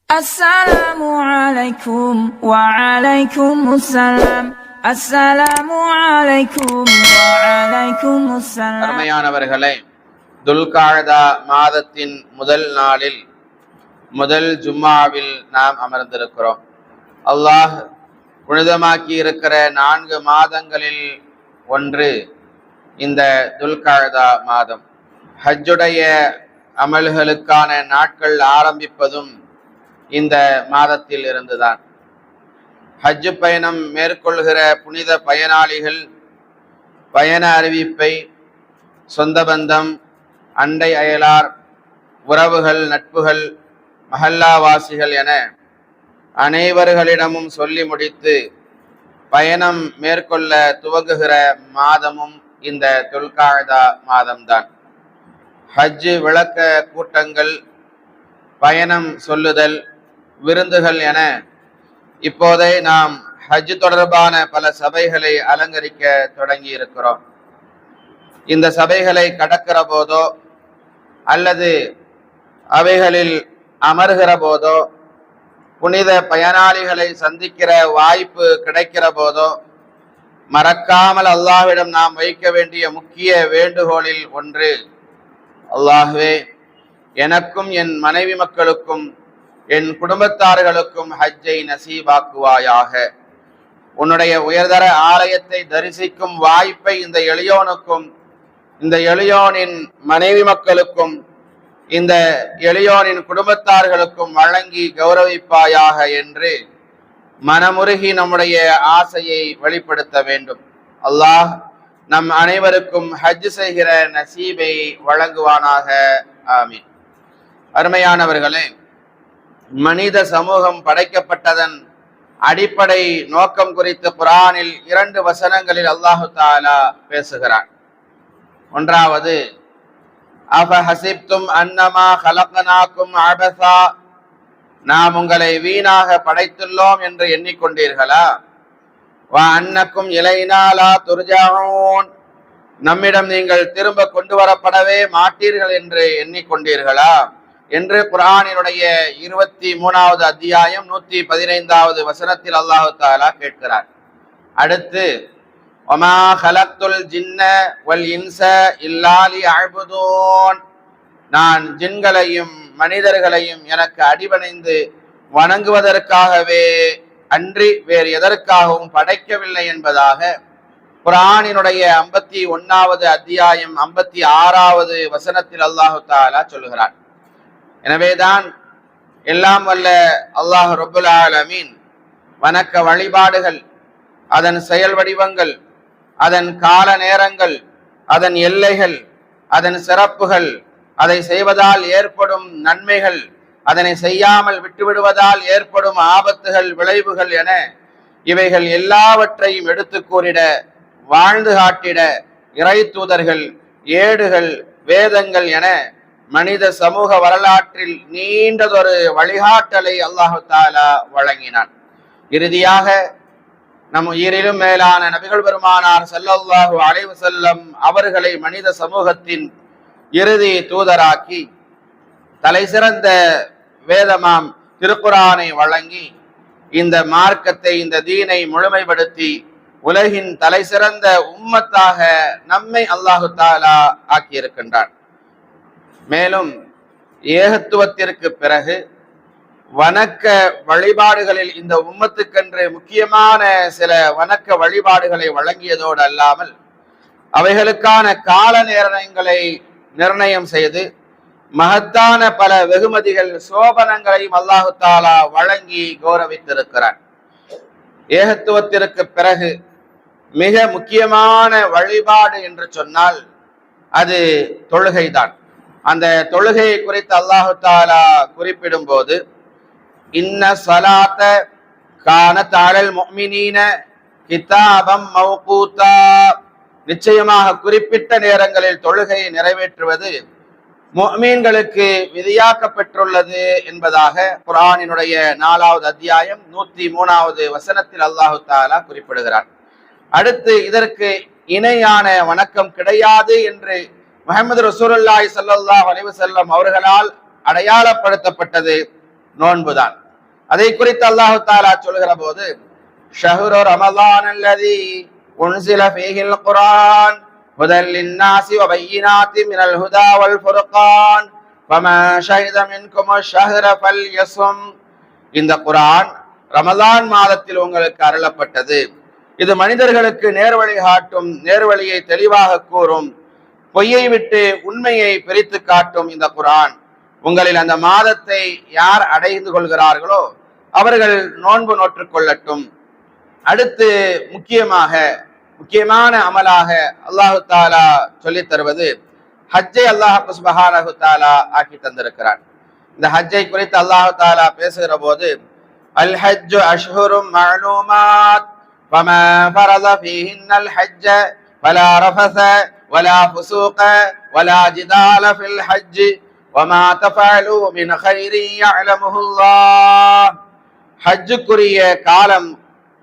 Assalamu alaikum wa alaikum assalam. Assalamu alaikum wa alaikum assalam. அருமையானவர்களே, துல்காஅதா மாதத்தின் முதல் நாளில் முதல் ஜும்மாவில் நாம் அமர்ந்திருக்கிறோம். அல்லாஹ் புனிதமாக்கி இருக்கிற 4 மாதங்களில் ஒன்று இந்த துல்காஅதா மாதம். ஹஜ்ஜுடைய அமல்களுக்கான நாட்கள் ஆரம்பிப்பதும் இந்த மாதத்தில் இருந்துதான். ஹஜ் பயணம் மேற்கொள்கிற புனித பயனாளிகள் பயண அறிவிப்பை சொந்த பந்தம், அண்டை அயலார், உறவுகள், நட்புகள், மஹல்லாவாசிகள் என அனைவர்களிடமும் சொல்லி முடித்து பயணம் மேற்கொள்ள துவங்குகிற மாதமும் இந்த துல்காஅதா மாதம்தான். ஹஜ் விளக்க கூட்டங்கள், பயணம் சொல்லுதல், விருந்துகள் என இப்போதே நாம் ஹஜ் தொடர்பான பல சபைகளை அலங்கரிக்க தொடங்கி இருக்கிறோம். இந்த சபைகளை கடக்கிற போதோ அல்லது அவைகளில் அமர்கிற போதோ, புனித பயனாளிகளை சந்திக்கிற வாய்ப்பு கிடைக்கிற போதோ மறக்காமல் அல்லாஹ்விடம் நாம் வைக்க வேண்டிய முக்கிய வேண்டுகோளில் ஒன்று, அல்லாஹ்வே, எனக்கும் என் மனைவி மக்களுக்கும் என் குடும்பத்தார்களுக்கும் ஹஜ்ஜை நசீபாக்குவாயாக. உன்னுடைய உயர்தர ஆலயத்தை தரிசிக்கும் வாய்ப்பை இந்த எளியோனுக்கும், இந்த எளியோனின் மனைவி மக்களுக்கும், இந்த எளியோனின் குடும்பத்தார்களுக்கும் வழங்கி கௌரவிப்பாயாக என்று மனமுருகி நம்முடைய ஆசையை வெளிப்படுத்த வேண்டும். அல்லாஹ் நம் அனைவருக்கும் ஹஜ் செய்கிற நசீபை வழங்குவானாக. ஆமீன். அருமையானவர்களே, மனித சமூகம் படைக்கப்பட்டதன் அடிப்படை நோக்கம் குறித்து குர்ஆனில் 2 வசனங்களில் அல்லாஹு தஆலா பேசுகிறான். ஒன்றாவது, அஃபஹஸிப்தும் அன்னமா ஹலக்னாக்கும் அபஸா, நாம் உங்களை வீணாக படைத்துள்ளோம் என்று எண்ணிக்கொண்டீர்களா? வ அன்னக்கும் இலைனா லா துர்ஜஊன், நம்மிடம் நீங்கள் திரும்ப கொண்டு வரப்படவே மாட்டீர்கள் என்று எண்ணிக்கொண்டீர்களா என்று குர்ஆனினுடைய 23வது அத்தியாயம் 115வது வசனத்தில் அல்லாஹு தஆலா கேட்கிறார். அடுத்து, வமா ஹலக்துல் ஜின்ன வல் இன்ஸ இல்லா லியஅபுதூன், நான் ஜின்களையும் மனிதர்களையும் எனக்கு அடிபணிந்து வணங்குவதற்காகவே அன்றி வேறு எதற்காகவும் படைக்கவில்லை என்பதாக குர்ஆனினுடைய 51வது அத்தியாயம் 56வது வசனத்தில் அல்லாஹு தஆலா சொல்கிறார். எனவேதான் எல்லாம் வல்ல அல்லாஹ் ரப்புல் ஆலமீன் வணக்க வழிபாடுகள், அதன் செயல் வடிவங்கள், அதன் கால நேரங்கள், அதன் எல்லைகள், அதன் சிறப்புகள், அதை செய்வதால் ஏற்படும் நன்மைகள், அதனை செய்யாமல் விட்டுவிடுவதால் ஏற்படும் ஆபத்துகள், விளைவுகள் என இவைகள் எல்லாவற்றையும் எடுத்து கூறிட, வாழ்ந்து காட்டிட இறை தூதர்கள், ஏடுகள், வேதங்கள் என மனித சமூக வரலாற்றில் நீண்டதொரு வழிகாட்டலை அல்லாஹு தஆலா வழங்கினான். இறுதியாக நம் உயிரிலும் மேலான நபிகள் பெருமானார் ஸல்லல்லாஹு அலைஹி வஸல்லம் அவர்களை மனித சமூகத்தின் இறுதி தூதராக்கி தலை சிறந்த வேதமாம் திருக்குர்ஆனை வழங்கி இந்த மார்க்கத்தை, இந்த தீனை முழுமைப்படுத்தி உலகின் தலை சிறந்த உம்மத்தாக நம்மை அல்லாஹு தஆலா ஆக்கியிருக்கின்றான். மேலும் ஏகத்துவத்திற்கு பிறகு வணக்க வழிபாடுகளில் இந்த உம்மத்துக்கென்று முக்கியமான சில வணக்க வழிபாடுகளை வழங்கியதோடு அல்லாமல் அவைகளுக்கான கால நேரங்களை நிர்ணயம் செய்து மகத்தான பல வெகுமதிகள், சோபனங்களையும் அல்லாஹு தஆலா வழங்கி கௌரவித்திருக்கிறார். ஏகத்துவத்திற்கு பிறகு மிக முக்கியமான வழிபாடு என்று சொன்னால் அது தொழுகைதான். அந்த தொழுகையை குறித்து அல்லாஹு தஆலா குறிப்பிடும் போது, இன்ன ஸலாத்த கானத் அலல் முஃமினீன கிதாபம் மவ்கூதா, நிச்சயமாக குறிப்பிட்ட நேரங்களில் தொழுகையை நிறைவேற்றுவது முஃமின்களுக்கு விதியாக்கப்பட்டுள்ளது என்பதாக குர்ஆனினுடைய 4வது அத்தியாயம் 103வது வசனத்தில் அல்லாஹு தஆலா குறிப்பிடுகிறார். அடுத்து, இதற்கு இணையான வணக்கம் கிடையாது என்று முஹம்மது ரசூலுல்லாஹி ஸல்லல்லாஹு அலைஹி வஸல்லம் அவர்களால் அடையாளப்படுத்தப்பட்டது நோன்புதான். அதை குறித்து அல்லாஹு தாலா சொல்கிற போது, ஷஹ்ரு ரமலான் அல்லதி உன்சில ஃபீஹில் குர்ஆன் ஹுதல் லின்னாஸி வ பையினாத்தின் மினல் ஹுதா வல் ஃபுர்கான் ஃபமன் ஷஹித மின்கும் அஷ்-ஷஹ்ர ஃபல்யஸும். இந்த குர்ஆன் ரமலான் மாதத்தில் உங்களுக்கு அருளப்பட்டது. இது மனிதர்களுக்கு நேர்வழி காட்டும், நேர்வழியை தெளிவாக கூறும், பொய்யை விட்டு உண்மையை பிரித்து காட்டும் இந்த குர்ஆன். உங்களில் அந்த மாதத்தை யார் அடைந்து கொள்கிறார்களோ அவர்கள் நோன்பு நோற்றுக் கொள்ளட்டும். அடுத்து முக்கியமான அமலாக அல்லாஹு தாலா சொல்லித் தருவது ஹஜ்ஜை அல்லாஹ் சுப்ஹானஹு தஆலா ஆக்கி தந்திருக்கிறான். இந்த ஹஜ்ஜை குறித்து அல்லாஹு தாலா பேசுகிற போது, அல் ஹஜ்ஜு அஷ்ஹுரும் மஅலூமாத் ஃபமன் ஃபரத ஃபீஹின்னல் ஹஜ்ஜ ஃபலா ரஃபஸ வலா ஃபுசூக வலா ஜிதால ஃபில் ஹஜ்ஜி வமா தஃஅலூ மின் கைரின் யஅலமுஹுல்லாஹ். ஹஜ்ஜுக்குரிய காலம்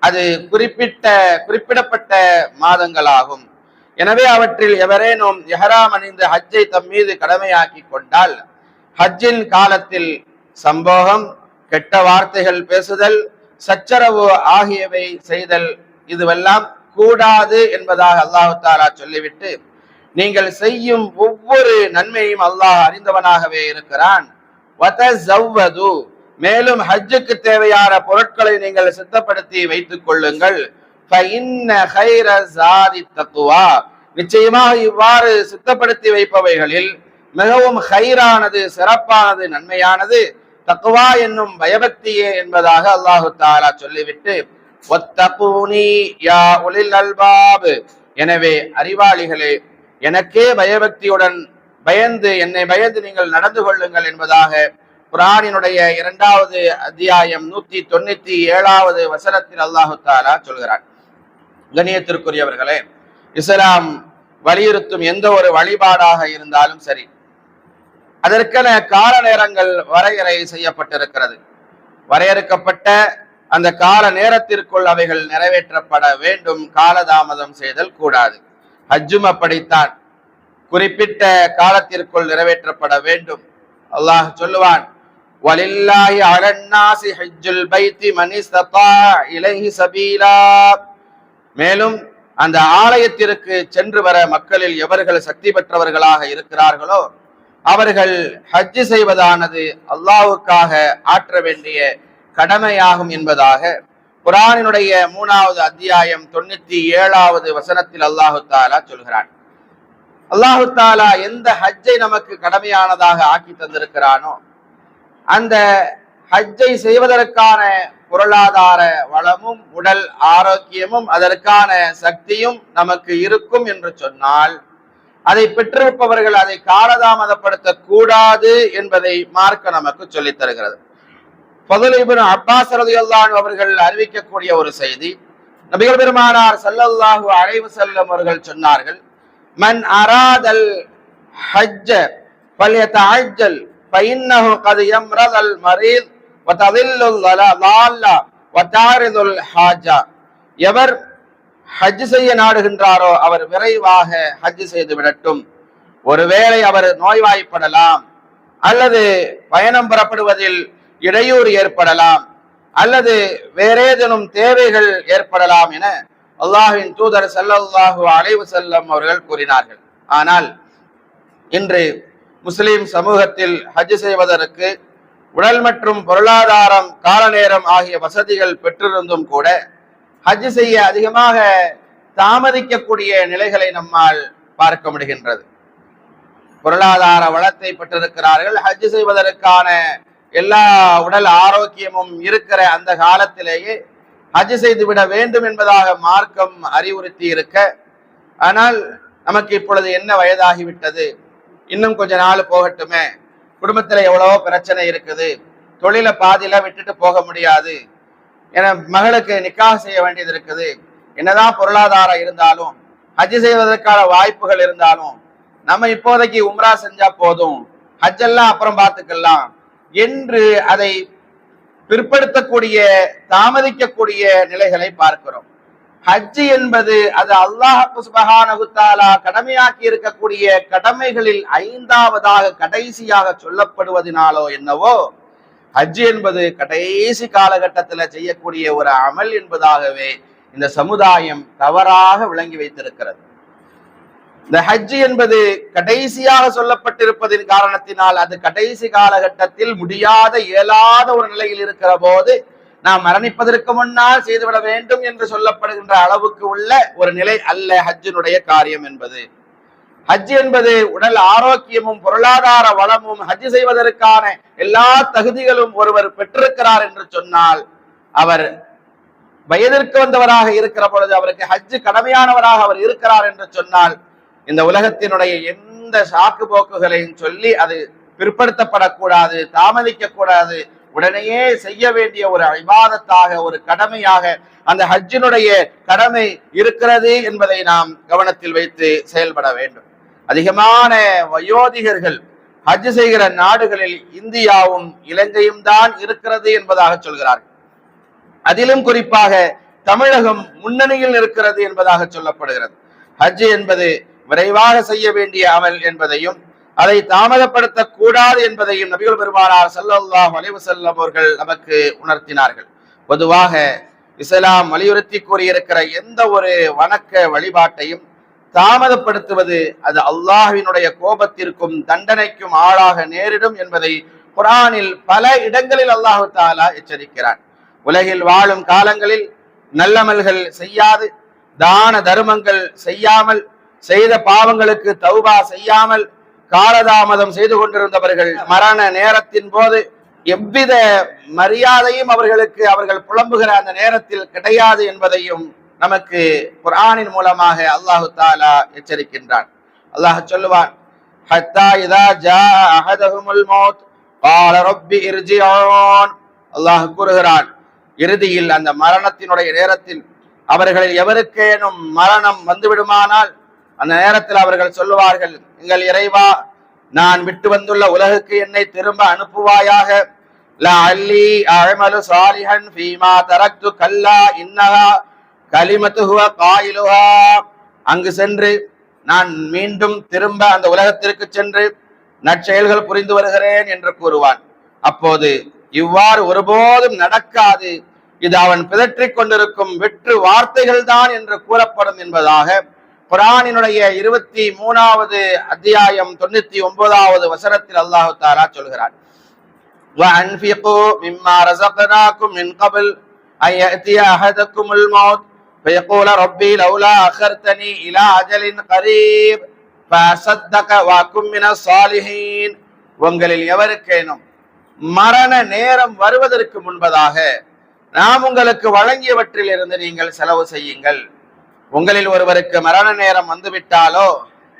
அது குறிப்பிடப்பட்ட மாதங்களாகும். எனவே அவற்றில் எவரேனும் இஹ்ராம் அணிந்து ஹஜ்ஜை தம் மீது கடமையாக்கி கொண்டால் ஹஜ்ஜின் காலத்தில் சம்போகம், கெட்ட வார்த்தைகள் பேசுதல், சச்சரவு ஆகியவை செய்தல் இதுவெல்லாம் கூடாது என்பதாக அல்லாஹு தாலா சொல்லிவிட்டு, நீங்கள் செய்யும் ஒவ்வொரு நன்மையும் அல்லாஹ் அறிந்தவனாகவே இருக்கிறான். வதஸவ்வது, மேலும் ஹஜ்ஜுக்கு தேவையான பொருட்களை நீங்கள் சித்தப்படுத்தி வைத்துக் கொள்ளுங்கள். ஃபஇன்ன கைர ஸாதி தக்வா, நிச்சயமாக இவ்வாறு சித்தப்படுத்தி வைப்பவைகளில் மிகவும் ஹைரானது, சிறப்பானது, நன்மையானது தக்வா என்னும் பயபக்தியே என்பதாக அல்லாஹு தஆலா சொல்லிவிட்டு, வத்தகூனி யா உலில் அல்பாப், எனவே அறிவாளிகளே எனக்கே பயபக்தியுடன் என்னை பயந்து நீங்கள் நடந்து கொள்ளுங்கள் என்பதாக குர்ஆனினுடைய 2வது அத்தியாயம் 197வது வசனத்தில் அல்லாஹு தஆலா சொல்கிறான். கண்ணியத்திற்குரியவர்களே, இஸ்லாம் வலியுறுத்தும் எந்த ஒரு வழிபாடாக இருந்தாலும் சரி, அதற்கென கால நேரங்கள் வரையறை செய்யப்பட்டிருக்கிறது. வரையறுக்கப்பட்ட அந்த கால நேரத்திற்குள் அவைகள் நிறைவேற்றப்பட வேண்டும், காலதாமதம் செய்தல் கூடாது. ஹஜ்ஜும் அப்படித்தான், குறிப்பிட்ட காலத்திற்குள் நிறைவேற்றப்பட வேண்டும். அல்லாஹ் சொல்லுவான், வலில்லாஹி அலன்னாஸி ஹஜ்ஜுல் பைத்தி மன் இஸ்ததா இலைஹி சபீலா, மேலும் அந்த ஆலயத்திற்கு சென்று வர மக்களில் எவர்கள் சக்தி பெற்றவர்களாக இருக்கிறார்களோ அவர்கள் ஹஜ் செய்வதானது அல்லாஹ்வுக்காக ஆற்ற வேண்டிய கடமையாகும் என்பதாக குர்ஆனினுடைய 3வது அத்தியாயம் 97வது வசனத்தில் அல்லாஹு தஆலா சொல்கிறான். அல்லாஹு தஆலா எந்த ஹஜ்ஜை நமக்கு கடமையானதாக ஆக்கி தந்திருக்கிறானோ அந்த ஹஜ்ஜை செய்வதற்கான பொருளாதார வளமும் உடல் ஆரோக்கியமும் அதற்கான சக்தியும் நமக்கு இருக்கும் என்று சொன்னால், அதை பெற்றிருப்பவர்கள் அதை காலதாமதப்படுத்த கூடாது என்பதை மார்க்க நமக்கு சொல்லித் தருகிறது. ஃபதுல் இப்னு அப்பாஸ் ரலியல்லாஹு அன்ஹு அவர்கள் அறிவிக்கக்கூடிய ஒரு செய்தி, நபிகள் பெருமானார் ஸல்லல்லாஹு அலைஹி வஸல்லம் அவர்கள் சொன்னார்கள், மன் அராதல் ஹஜ்ஜ ஃபல்யதஅஜ்ஜல் ஃபஇன்னஹு கத் யம்ரதல் மரீத் வததில்லுல் லால்லா வதாரிதுல் ஹாஜா. எவர் ஹஜ் செய்ய நாடுகின்றாரோ அவர் விரைவாக ஹஜ் செய்து விடட்டும். ஒருவேளை அவர் நோய்வாய்ப்படலாம், அல்லது பயணம் புறப்படுவதில் இடையூறு ஏற்படலாம், அல்லது வேறேதேனும் தேவைகள் ஏற்படலாம் என அல்லாஹ்வின் தூதர் ஸல்லல்லாஹு அலைஹி வஸல்லம் அவர்கள் கூறினார்கள். ஆனால் இன்று முஸ்லிம் சமூகத்தில் ஹஜ் செய்வதற்கு உடல் மற்றும் பொருளாதாரம், கால நேரம் ஆகிய வசதிகள் பெற்றிருந்தும் கூட ஹஜ் செய்ய அதிகமாக தாமதிக்கக்கூடிய நிலைகளை நம்மால் பார்க்க முடிகின்றது. பொருளாதார வளத்தை பெற்றிருக்கிறார்கள், ஹஜ் செய்வதற்கான எல்லா உடல் ஆரோக்கியமும் இருக்கிற அந்த காலத்திலேயே ஹஜ் செய்துவிட வேண்டும் என்பதாக மார்க்கம் அறிவுறுத்தி இருக்க, ஆனால் நமக்கு இப்பொழுது என்ன வயதாகிவிட்டது, இன்னும் கொஞ்ச நாள் போகட்டுமே, குடும்பத்துல எவ்வளவோ பிரச்சனை இருக்குது, தொழிலை பாதியில விட்டுட்டு போக முடியாது, என மகளுக்கு நிக்காஹ் செய்ய வேண்டியது இருக்குது, என்னதான் பொருளாதாரம் இருந்தாலும் ஹஜ் செய்வதற்கான வாய்ப்புகள் இருந்தாலும் நம்ம இப்போதைக்கு உம்ரா செஞ்சா போதும், ஹஜ் எல்லாம் அப்புறம் பார்த்துக்கலாம் என்று அதை பிற்படுத்தக்கூடிய, தாமதிக்கக்கூடிய நிலைகளை பார்க்கிறோம். ஹஜ் என்பது அது அல்லாஹ் சுப்ஹானஹு தஆலா கடமையாக்கி இருக்கக்கூடிய கடமைகளில் 5வதாக கடைசியாக சொல்லப்படுவதனாலோ என்னவோ ஹஜ் என்பது கடைசி காலகட்டத்தில் செய்யக்கூடிய ஒரு அமல் என்பதாகவே இந்த சமுதாயம் தவறாக விளங்கி வைத்திருக்கிறது. இந்த ஹஜ் என்பது கடைசியாக சொல்லப்பட்டிருப்பதின் காரணத்தினால் அது கடைசி காலகட்டத்தில் முடியாத இயலாத ஒரு நிலையில் இருக்கிற போது நாம் மரணிப்பதற்கு முன்னால் செய்துவிட வேண்டும் என்று சொல்லப்படுகின்ற அளவுக்கு உள்ள ஒரு நிலை அல்ல ஹஜ்ஜினுடைய காரியம் என்பது. ஹஜ் என்பது உடல் ஆரோக்கியமும் பொருளாதார வளமும் ஹஜ் செய்வதற்கான எல்லா தகுதிகளும் ஒருவர் பெற்றிருக்கிறார் என்று சொன்னால் அவர் வயதிற்கு வந்தவராக இருக்கிற பொழுது அவருக்கு ஹஜ் கடமையானவராக அவர் இருக்கிறார் என்று சொன்னால் இந்த உலகத்தினுடைய எந்த சாக்கு போக்குகளையும் சொல்லி அது பிற்படுத்தப்படக்கூடாது, தாமதிக்க கூடாது, உடனேயே செய்ய வேண்டிய ஒரு இபாதத்தாக ஒரு கடமையாக அந்த ஹஜ்ஜினுடைய கடமை இருக்கிறது என்பதை நாம் கவனத்தில் வைத்து செயல்பட வேண்டும். அதிகமான வயோதிகர்கள் ஹஜ் செய்கிற நாடுகளில் இந்தியாவும் இலங்கையும் தான் இருக்கிறது என்பதாக சொல்கிறார்கள். அதிலும் குறிப்பாக தமிழகம் முன்னணியில் இருக்கிறது என்பதாக சொல்லப்படுகிறது. ஹஜ் என்பது விரைவாக செய்ய வேண்டிய அமல் என்பதையும் அதை தாமதப்படுத்த கூடாது என்பதையும் நபிகள் பெருமானார் ஸல்லல்லாஹு அலைஹி வஸல்லம் அவர்கள் நமக்கு உணர்த்தினார்கள். பொதுவாக இஸ்லாம் வலியுறுத்தி கூறியிருக்கிற எந்த ஒரு வணக்க வழிபாட்டையும் தாமதப்படுத்துவது அது அல்லாஹ்வினுடைய கோபத்திற்கும் தண்டனைக்கும் ஆளாக நேரிடும் என்பதை குர்ஆனில் பல இடங்களில் அல்லாஹு தஆலா எச்சரிக்கிறார். உலகில் வாழும் காலங்களில் நல்லமல்கள் செய்யாது, தான தர்மங்கள் செய்யாமல், செய்த பாவங்களுக்கு தௌபா செய்யாமல் காலதாமதம் செய்து கொண்டிருந்தவர்கள் மரண நேரத்தின் போது எவ்வித மரியாதையும் அவர்கள் புலம்புகிற அந்த நேரத்தில் கிடையாது என்பதையும் நமக்கு குர்ஆனின் மூலமாக அல்லாஹு தஆலா எச்சரிக்கின்றான். அல்லாஹ் சொல்லுவான், ஹத்தா இதா ஜாஅ அஹதஹுமுல் மௌத் قال رب ارجعون. அல்லாஹ் கூறுகிறான், இறுதியில் அந்த மரணத்தினுடைய நேரத்தில் அவர்களில் எவருக்கேனும் மரணம் வந்துவிடுமானால் அந்த நேரத்தில் அவர்கள் சொல்லுவார்கள், எங்கள் இறைவா, நான் விட்டு வந்துள்ள உலகுக்கு என்னை திரும்ப அனுப்புவாயாக. லஅல்லி அஅமலு சாலிஹன் ஃபீமா தரக்து கல்லா இன்னஹா கலிமத்துஹு காயிலுஹா. அங்கு சென்று நான் மீண்டும் திரும்ப அந்த உலகத்திற்கு சென்று நற்செயல்கள் புரிந்து வருகிறேன் என்று கூறுவான். அப்போது இவ்வாறு ஒருபோதும் நடக்காது, இது அவன் பிதற்றிக் கொண்டிருக்கும் வெற்று வார்த்தைகள் தான் என்று கூறப்படும் என்பதாக குர்ஆனினுடைய 23வது அத்தியாயம் 99வது வசனத்தில் அல்லாஹ் தஆலா சொல்கிறார். وَأَنْفِقُوا مِمَّا رَزَقْنَاكُمْ مِنْ قَبْلِ أَنْ يَأْتِيَ أَحَدَكُمُ الْمَوْتُ فَيَقُولَ رَبِّي لَوْلَا أَخَّرْتَنِي إِلَى أَجَلٍ قَرِيبٍ فَأَصَدَّقَ وَأَكُن مِنَ الصَّالِحِينَ. உங்களில் எவருக்கேனும் மரண நேரம் வருவதற்கு முன்பதாக நாம் உங்களுக்கு வழங்கியவற்றில் இருந்து நீங்கள் செலவு செய்யுங்கள். உங்களில் ஒருவருக்கு மரண நேரம் வந்துவிட்டாலோ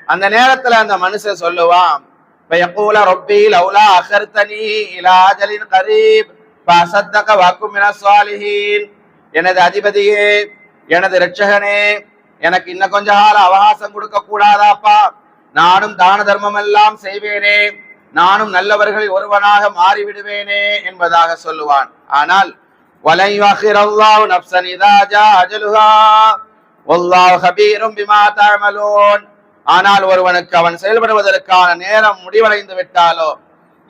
அந்த நேரத்துல அந்த மனுஷன் சொல்லுவான், فَيَقُولَ رَبِّي لَوْلَا أَخَّرْتَنِي إِلَى أَجَلٍ قَرِيبٍ فَأَصَدَّقَ وَأَكُن مِنَ الصَّالِحِينَ. எனது அதிபதியே, எனது இரட்சகனே, எனக்கு இன்னும் கொஞ்ச கால அவகாசம் கொடுக்க கூடாதாப்பா, நானும் தான தர்மம் எல்லாம் செய்வேனே, நானும் நல்லவர்களில் ஒருவனாக மாறிவிடுவேனே என்பதாக சொல்லுவான். ஆனால் وَلَنْ يُؤَخِّرَ اللَّهُ نَفْسًا إِذَا جَاءَ أَجَلُهَا وَاللَّهُ خَبِيرٌ بِمَا تَعْمَلُونَ. ஆனால் ஒருவனுக்கு அவன் செயல்படுவதற்கான நேரம் முடிவடைந்து விட்டாலோ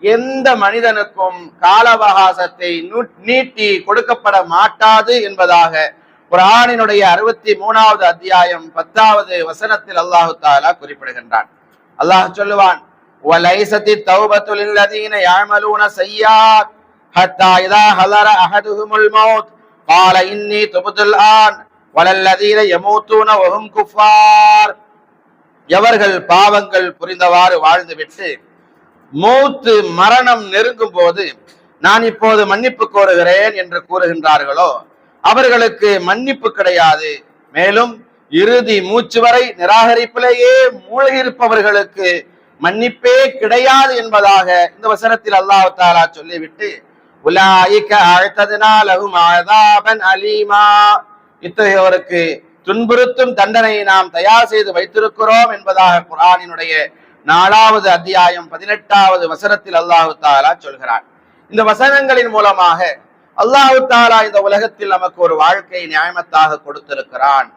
எந்த மனிதனுக்கும் கால அவகாசத்தை நீட்டி கொடுக்கப்பட மாட்டாது என்பதாக குர்ஆனினுடைய 63வது அத்தியாயம் 10வது வசனத்தில் அல்லாஹ் தஆலா குறிப்பிடுகின்றான். அல்லாஹ் சொல்லுவான், وَلَيْسَتِ التَّوْبَةُ لِلَّذِينَ يَعْمَلُونَ السَّيِّئَاتِ حَتَّى إِذَا حَضَرَ أَحَدَهُمُ الْمَوْتُ قَالَ إِنِّي تُبْتُ الْآنَ وَلَلَّذِينَ يَمُوتُونَ وَهُمْ كُفَّارٌ. எவர்கள் பாவங்கள் புரிந்தவாறு வாழ்ந்துவிட்டு மௌத்து மரணம் நெருங்கும் போது நான் இப்போது மன்னிப்பு கோருகிறேன் என்று கூறுகின்றார்களோ அவர்களுக்கு மன்னிப்பு கிடையாது. மேலும் இறுதி மூச்சு வரை நிராகரிப்பிலேயே மூழ்கியிருப்பவர்களுக்கு மன்னிப்பே கிடையாது என்பதாக இந்த வசனத்தில் அல்லாஹ் தஆலா சொல்லிவிட்டு, உலாயிக அஅதனா லஹும் அஸாபன் அலீமா, இத்தகையோருக்கு துன்புறுத்தும் தண்டனையை நாம் தயார் செய்து வைத்திருக்கிறோம் என்பதாக குர்ஆனினுடைய 4வது அத்தியாயம் 18வது வசனத்தில் அல்லாஹ் தஆலா சொல்கிறார். இந்த வசனங்களின் மூலமாக அல்லாஹ் தஆலா இந்த உலகத்தில் நமக்கு ஒரு வாழ்க்கை நியாயமத்தாக கொடுத்திருக்கிறான்.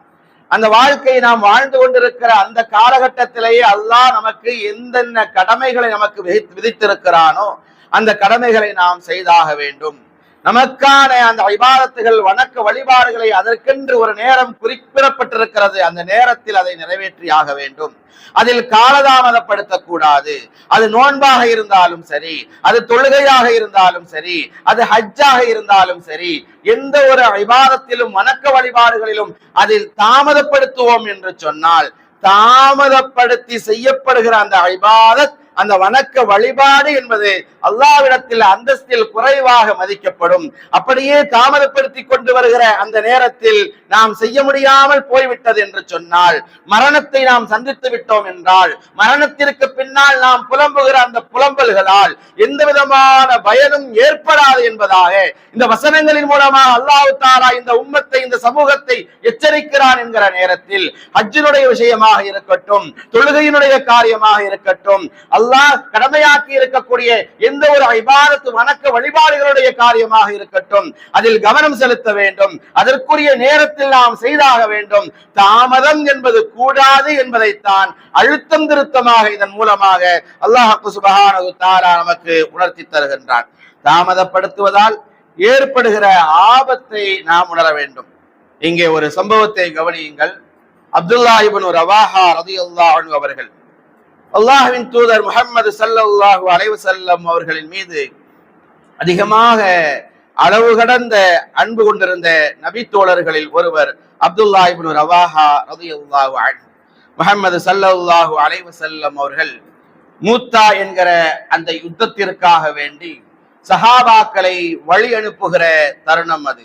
அந்த வாழ்க்கையை நாம் வாழ்ந்து கொண்டிருக்கிற அந்த காலகட்டத்திலேயே அல்லாஹ் நமக்கு எந்தெந்த கடமைகளை நமக்கு விதித்திருக்கிறானோ அந்த கடமைகளை நாம் செய்தாக வேண்டும். நமக்கான அந்த இபாதத்துகள் வணக்க வழிபாடுகளை அதற்கென்று ஒரு நேரம் குறிப்பிடப்பட்டிருக்கிறது. அந்த நேரத்தில் அதை நிறைவேற்றியாக வேண்டும். அதில் காலதாமதப்படுத்தக்கூடாது. அது நோன்பாக இருந்தாலும் சரி, அது தொழுகையாக இருந்தாலும் சரி, அது ஹஜ்ஜாக இருந்தாலும் சரி, எந்த ஒரு இபாதத்திலும் வணக்க வழிபாடுகளிலும் அதில் தாமதப்படுத்துவோம் என்று சொன்னால், தாமதப்படுத்தி செய்யப்படுகிற அந்த இபாதத், அந்த வணக்க வழிபாடு என்பது அல்லாஹ்விடத்தில் அந்தஸ்தில் குறைவாக மதிக்கப்படும். அப்படியே தாமதப்படுத்தி கொண்டு வருகிற அந்த நேரத்தில் நாம் செய்ய முடியாமல் போய்விட்டது என்று சொன்னால், மரணத்தை நாம் சந்தித்து விட்டோம் என்றால், மரணத்திற்கு பின்னால் நாம் புலம்புகிற அந்த புலம்பல்களால் எந்த விதமான பயனும் ஏற்படாது என்பதாக இந்த வசனங்களின் மூலமாக அல்லாஹ் தஆலா இந்த உம்மத்தை, இந்த சமூகத்தை எச்சரிக்கிறான் என்கிற நேரத்தில், ஹஜ்ஜினுடைய விஷயமாக இருக்கட்டும், தொழுகையினுடைய காரியமாக இருக்கட்டும், அல்லாஹ் கடமையாக்கி இருக்கக்கூடிய எந்த ஒரு இபாதத்து வணக்க வழிபாடுகளுடைய காரியமாக இருக்கட்டும், அதில் கவனம் செலுத்த வேண்டும். அதற்குரிய நேரத்தில் நாம் செய்தாக வேண்டும். தாமதம் என்பது கூடாது என்பதைத்தான் அழுத்தம் திருத்தமாக இதன் மூலமாக அல்லாஹ் சுப்ஹானஹு வ தஆலா நமக்கு உணர்த்தி தருகின்றான். தாமதப்படுத்துவதால் ஏற்படுகிற ஆபத்தை நாம் உணர வேண்டும். இங்கே ஒரு சம்பவத்தை கவனியுங்கள். அப்துல்லாஹ் இப்னு ரவாஹா ரலியல்லாஹு அன்ஹு அவர்கள் அல்லாஹ்வின் தூதர் முஹம்மது ஸல்லல்லாஹு அலைஹி வஸல்லம் அவர்களின் மீது அதிகமாக அளவு கடந்த அன்பு கொண்டிருந்த நபி தோழர்களில் ஒருவர் அப்துல்லாஹ் இப்னு ரவாஹா ரலியல்லாஹு அன்ஹு. முஹம்மது ஸல்லல்லாஹு அலைஹி வஸல்லம் அவர்கள் மூத்தா என்கிற அந்த யுத்தத்திற்காக வேண்டி சஹாபாக்களை வழி அனுப்புகிற தருணம் அது.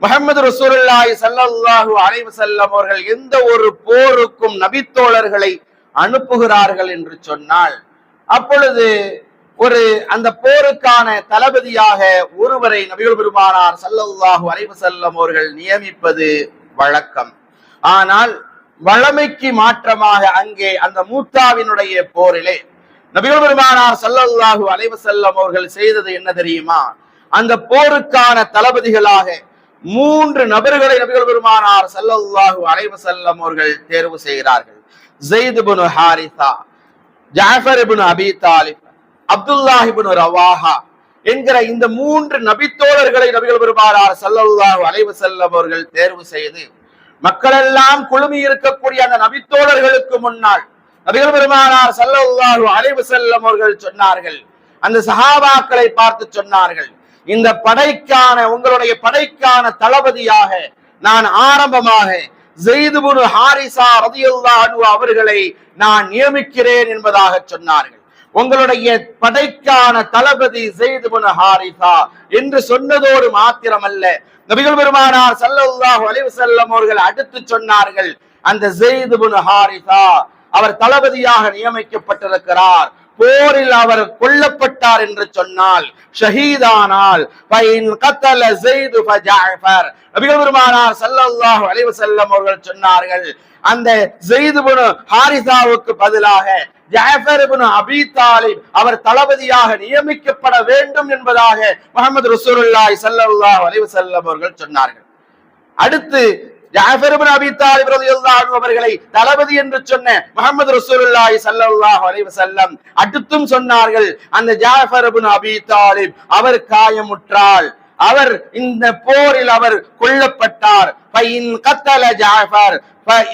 முஹம்மது ரசூலுல்லாஹி ஸல்லல்லாஹு அலைஹி வஸல்லம் அவர்கள் எந்த ஒரு போருக்கும் நபித்தோழர்களை அனுப்புகிறார்கள் என்று சொன்னால், அப்பொழுது ஒரு அந்த போருக்கான தளபதியாக ஒருவரை நபிகள் பெருமானார் ஸல்லல்லாஹு அலைஹி வஸல்லம் அவர்கள் நியமிப்பது வழக்கம். ஆனால் வழமைக்கு மாற்றமாக அங்கே அந்த மூத்தாவினுடைய போரிலே நபிகள் பெருமானார் ஸல்லல்லாஹு அலைஹி வஸல்லம் அவர்கள் செய்தது என்ன தெரியுமா? அந்த போருக்கான தளபதிகளாக 3 நபர்களை நபிகள் பெருமானார் ஸல்லல்லாஹு அலைஹி வஸல்லம் அவர்கள் தேர்வு செய்கிறார்கள். ஸைத் இப்னு ஹாரிஸா, ஜஅஃபர் இப்னு அபீ தாலிப், அப்துல்லாஹ் இப்னு ரவாஹா என்கிற இந்த 3 நபித்தோழர்களை நபிகள் பெருமானார் ஸல்லல்லாஹு அலைஹி வஸல்லம் அவர்கள் தேர்வு செய்து, மக்கள் எல்லாம் குழுமி இருக்கக்கூடிய அந்த நபித்தோழர்களுக்கு முன்னால் நபிகள் பெருமானார் ஸல்லல்லாஹு அலைஹி வஸல்லம் அவர்கள் சொன்னார்கள், அந்த சஹாபாக்களை பார்த்து சொன்னார்கள், இந்த படைக்கான, உங்களுடைய படைக்கான தளபதியாக நான் ஆரம்பமாக ஸைத் இப்னு ஹாரிஸா ரலியல்லாஹு அன்ஹு அவர்களை நான் நியமிக்கிறேன் என்பதாக சொன்னார்கள். உங்களுடைய படைக்கான தளபதி ஸைத் இப்னு ஹாரிஸா என்று சொன்னதோடு மாத்திரமல்ல, நபிகள் பெருமானார் ஸல்லல்லாஹு அலைஹி வஸல்லம் அவர்கள் அடுத்து சொன்னார்கள், அந்த ஸைத் இப்னு ஹாரிஸா அவர் தளபதியாக நியமிக்கப்பட்டிருக்கிறார். போரில் அவர் கொல்லப்பட்டார் என்று சொன்னால், ஷஹீதானால், நபிகள் பெருமானார் ஸல்லல்லாஹு அலைஹி வஸல்லம் அவர்கள் சொன்னார்கள், அந்த ஸைத் இப்னு ஹாரிஸாவுக்கு பதிலாக ஜஅஃபர் இப்னு அபீ தாலிப் அவர் தளபதியாக நியமிக்கப்பட வேண்டும் என்பதாக முஹம்மது ரசூலுல்லாஹி ஸல்லல்லாஹு அலைஹி வஸல்லம் அவர்கள் சொன்னார்கள். அடுத்து ஜஅஃபர் இப்னு அபீ தாலிப் ரலியல்லாஹு அன்ஹு அவர்களை தளபதி என்று சொன்ன முஹம்மது ரசூலுல்லாஹி ஸல்லல்லாஹு அலைஹி வஸல்லம் அடுத்தும் சொன்னார்கள், அந்த ஜஅஃபர் இப்னு அபீ தாலிப் அவர் காயமுற்றால், அவர் இந்த போரில் அவர் கொல்லப்பட்டார். ஃபைன் கத்தல ஜஅஃபர்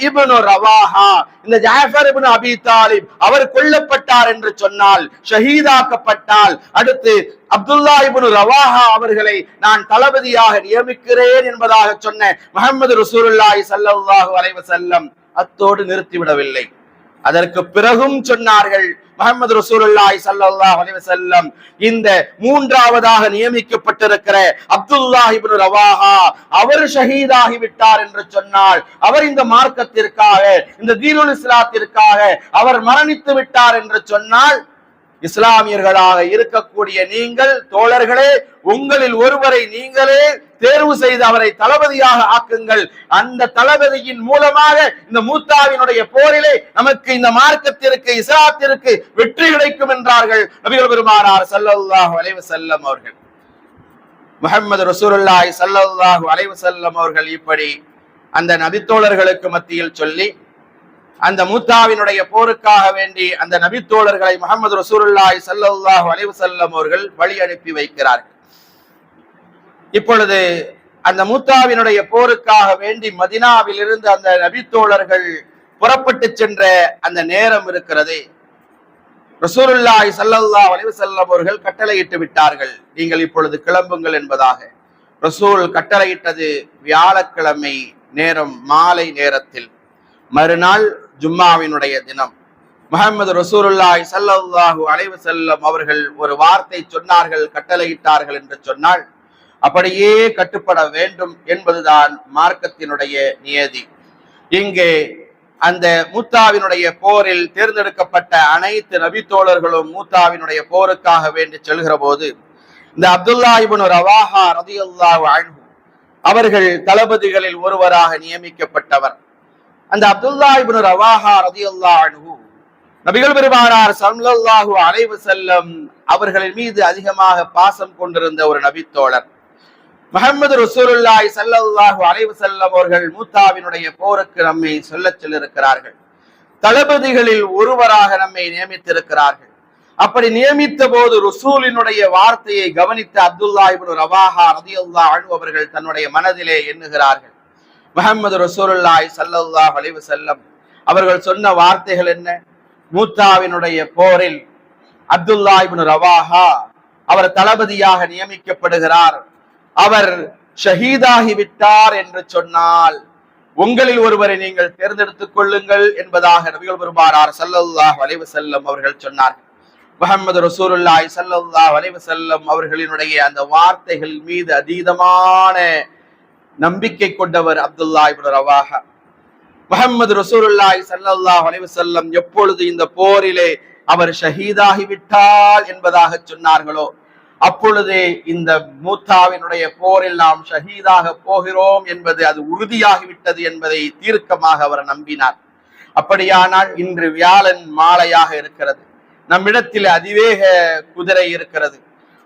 இப்னு ரவாஹா, இந்த ஜஅஃபர் இப்னு அபீ தாலிப் அவர் கொல்லப்பட்டார் என்று சொன்னால், ஷஹீதாக்கப்பட்டால், அடுத்து அப்துல்லாஹ் இப்னு ரவாஹா அவர்களை நான் தளபதியாக நியமிக்கிறேன் என்பதாக சொன்ன முஹம்மது ரசூலுல்லாஹி ஸல்லல்லாஹு அலைஹி வஸல்லம் அத்தோடு நிறுத்திவிடவில்லை. அதற்கு பிறகும் சொன்னார்கள், முஹம்மது ரசூலுல்லாஹி ஸல்லல்லாஹு அலைஹி வஸல்லம் இந்த 3ஆவதாக நியமிக்கப்பட்டிருக்கிற அப்துல்லாஹ் இப்னு ரவாஹா அவர் ஷஹீதாகி விட்டார் என்று சொன்னால், அவர் இந்த மார்க்கத்திற்காக, இந்த தீனுல் இஸ்லாத்திற்காக அவர் மரணித்து விட்டார் என்று சொன்னால், இஸ்லாமியர்களாக இருக்கக்கூடிய நீங்கள் தோழர்களே, உங்களில் ஒருவரை நீங்களே தேர்வு செய்து அவரை தளபதியாக ஆக்குங்கள். அந்த தளபதியின் மூலமாக இந்த மூத்தாவினுடைய போரிலே நமக்கு, இந்த மார்க்கத்திற்கு, இஸ்லாத்திற்கு வெற்றி கிடைக்கும் என்றார்கள் நபிகள் பெருமானார் ஸல்லல்லாஹு அலைஹி வஸல்லம் அவர்கள். முஹம்மது ரசூலுல்லாஹி ஸல்லல்லாஹு அலைஹி வஸல்லம் அவர்கள் இப்படி அந்த நபித்தோழர்களுக்கு மத்தியில் சொல்லி, அந்த மூத்தாவினுடைய போருக்காக வேண்டி அந்த நபித்தோழர்களை முஹம்மது ரசூலுல்லாஹி ஸல்லல்லாஹு அலைஹி வஸல்லம் அவர்கள் வழி அனுப்பி வைக்கிறார்கள். இப்பொழுது அந்த மூத்தாவினுடைய போருக்காக வேண்டி மதீனாவில் இருந்து அந்த நபித்தோழர்கள் புறப்பட்டு சென்ற அந்த நேரம் இருக்கிறதே, ரசூலுல்லாஹி ஸல்லல்லாஹு அலைஹி வஸல்லம் அவர்கள் கட்டளையிட்டு விட்டார்கள், நீங்கள் இப்பொழுது கிளம்புங்கள் என்பதாக. ரசூல் கட்டளையிட்டது வியாழக்கிழமை நேரம், மாலை நேரத்தில். மறுநாள் ஜும்மாவினுடைய தினம். முஹம்மது ரசூலுல்லாஹி ஸல்லல்லாஹு அலைஹி வஸல்லம் அவர்கள் ஒரு வார்த்தை சொன்னார்கள், கட்டளையிட்டார்கள் என்று சொன்னால் அப்படியே கட்டுப்பட வேண்டும் என்பதுதான் மார்க்கத்தினுடைய நியதி. இங்கே அந்த மூத்தாவினுடைய போரில் தேர்ந்தெடுக்கப்பட்ட அனைத்து நபித்தோழர்களும் மூத்தாவினுடைய போருக்காக வேண்டி செல்கிற போது இந்த அப்துல்லா இப்னு ரவாஹா ரலியல்லாஹு அன்ஹு அவர்கள் தளபதிகளில் ஒருவராக நியமிக்கப்பட்டவர். அந்த அப்துல்லா இப்னு ரவாஹா ரலியல்லாஹு அன்ஹு நபிகள் பெருமானார் ஸல்லல்லாஹு அலைஹி வஸல்லம் அவர்களின் மீது அதிகமாக பாசம் கொண்டிருந்த ஒரு நபித்தோழர். முஹம்மது ரசூலுல்லாஹி ஸல்லல்லாஹு அலைஹி வஸல்லம் அவர்கள் மூத்தாவினுடைய போருக்கு நம்மை சொல்லச் சொல்லியிருக்கிறார்கள். தளபதிகளில் ஒருவராக நம்மை நியமித்திருக்கிறார்கள். அப்படி நியமித்த போது ரசூலினுடைய வார்த்தையை கவனித்த அப்துல்லா இப்னு ரவாஹா ரலியல்லாஹு அன்ஹு அவர்கள் தன்னுடைய மனதிலே எண்ணுகிறார்கள், முஹம்மது ரசூலுல்லாஹி ஸல்லல்லாஹு அலைஹி வஸல்லம் அவர்கள் சொன்ன வார்த்தைகள் என்ன? மூத்தாவினுடைய போரில் அப்துல்லா இப்னு ரவாஹா அவர் தளபதியாக நியமிக்கப்படுகிறார், அவர் ஷஹீதாகி விட்டார் என்று சொன்னால் உங்களில் ஒருவரை நீங்கள் தேர்ந்தெடுத்துக் கொள்ளுங்கள் என்பதாக நபிகள் பெருமானார் ஸல்லல்லாஹு அலைஹி வஸல்லம் அவர்கள் சொன்னார்கள். முஹம்மது ரசூலுல்லாஹி ஸல்லல்லாஹு அலைஹி வஸல்லம் அவர்களினுடைய அந்த வார்த்தைகள் மீது அதீதமான நம்பிக்கை கொண்டவர் அப்துல்லா இப்னு ரவாஹா. முஹம்மது ரசூலுல்லாஹி ஸல்லல்லாஹு அலைஹி வஸல்லம் எப்பொழுது இந்த போரிலே அவர் ஷஹீதாகி விட்டார் என்பதாக சொன்னார்களோ அப்பொழுதே இந்த மூத்தாவினுடைய போரில் நாம் ஷஹீதாக போகிறோம் என்பது அது உறுதியாகிவிட்டது என்பதை தீர்க்கமாக அவர் நம்பினார். அப்படியானால் இன்று வியாழன் மாலையாக இருக்கிறது, நம்மிடத்தில் அதிவேக குதிரை இருக்கிறது,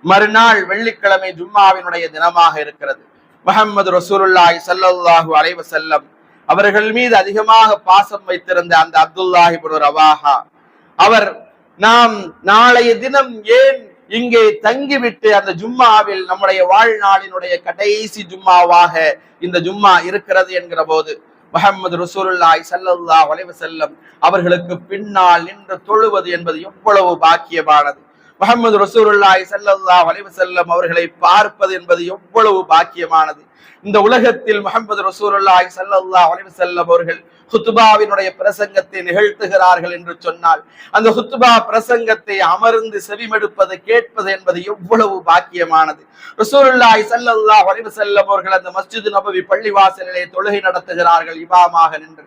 மறுநாள் வெள்ளிக்கிழமை ஜும்மாவினுடைய தினமாக இருக்கிறது. முஹம்மது ரசூலுல்லாஹி ஸல்லல்லாஹு அலைஹி வஸல்லம் அவர்கள் மீது அதிகமாக பாசம் வைத்திருந்த அந்த அப்துல்லாஹ் இப்னு ரவாஹா அவர் நாம் நாளைய தினம் ஏன் இங்கே தங்கிவிட்டு அந்த ஜும்மாவில் நம்முடைய வாழ்நாளினுடைய கடைசி ஜும்மாவாக இந்த ஜும்மா இருக்கிறது என்கிற போது முஹம்மது ரசூலுல்லாஹி ஸல்லல்லாஹு அலைஹி வஸல்லம் அவர்களுக்கு பின்னால் நின்று தொழுவது என்பது எவ்வளவு பாக்கியமானது. முஹம்மது ரசூலுல்லாஹி ஸல்லல்லாஹு அலைஹி வஸல்லம் அவர்களை பார்ப்பது என்பது எவ்வளவு பாக்கியமானது. இந்த உலகத்தில் முஹம்மது ரசூலுல்லாஹி ஸல்லல்லாஹு அலைஹி வஸல்லம் அவர்கள் ஹுத்பாவினுடைய பிரசங்கத்தை நிகழ்த்துகிறார்கள் என்று சொன்னால் அந்த ஹுத்பா பிரசங்கத்தை அமர்ந்து செவிமடுப்பது, கேட்பது என்பது எவ்வளவு பாக்கியமானது. ரசூலுல்லாஹி ஸல்லல்லாஹு அலைஹி வஸல்லம் அவர்கள் அந்த மஸ்ஜித் நபவி பள்ளிவாசலிலே தொழுகை நடத்துகிறார்கள் இமாமாக நின்று.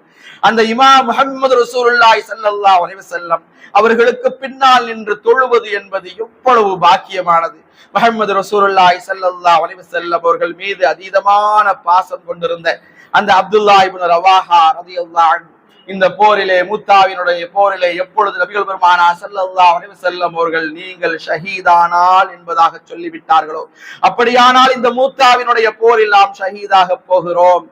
அந்த இமாம் முஹம்மது ரசூலுல்லாஹி ஸல்லல்லாஹு அலைஹி வஸல்லம் அவர்களுக்கு பின்னால் நின்று தொழுவது என்பது எவ்வளவு பாக்கியமானது. முஹம்மது ரசூலுல்லாஹி ஸல்லல்லாஹு அலைஹி வஸல்லம் அவர்கள் மீது அதீதமான பாசம் கொண்டிருந்த அந்த அப்துல்லா இப்னு ரவாஹா ரலியல்லாஹு அன்ஹு இந்த போரிலே, மூத்தாவினுடைய போரிலே எப்பொழுது நபிகள் பெருமானார் ஸல்லல்லாஹு அலைஹி வஸல்லம் அவர்கள் நீங்கள் ஷஹீதானால் என்பதாக சொல்லிவிட்டார்களோ அப்படியானால் இந்த மூத்தாவினுடைய போரில் நாம் ஷஹீதாக போகிறோம்.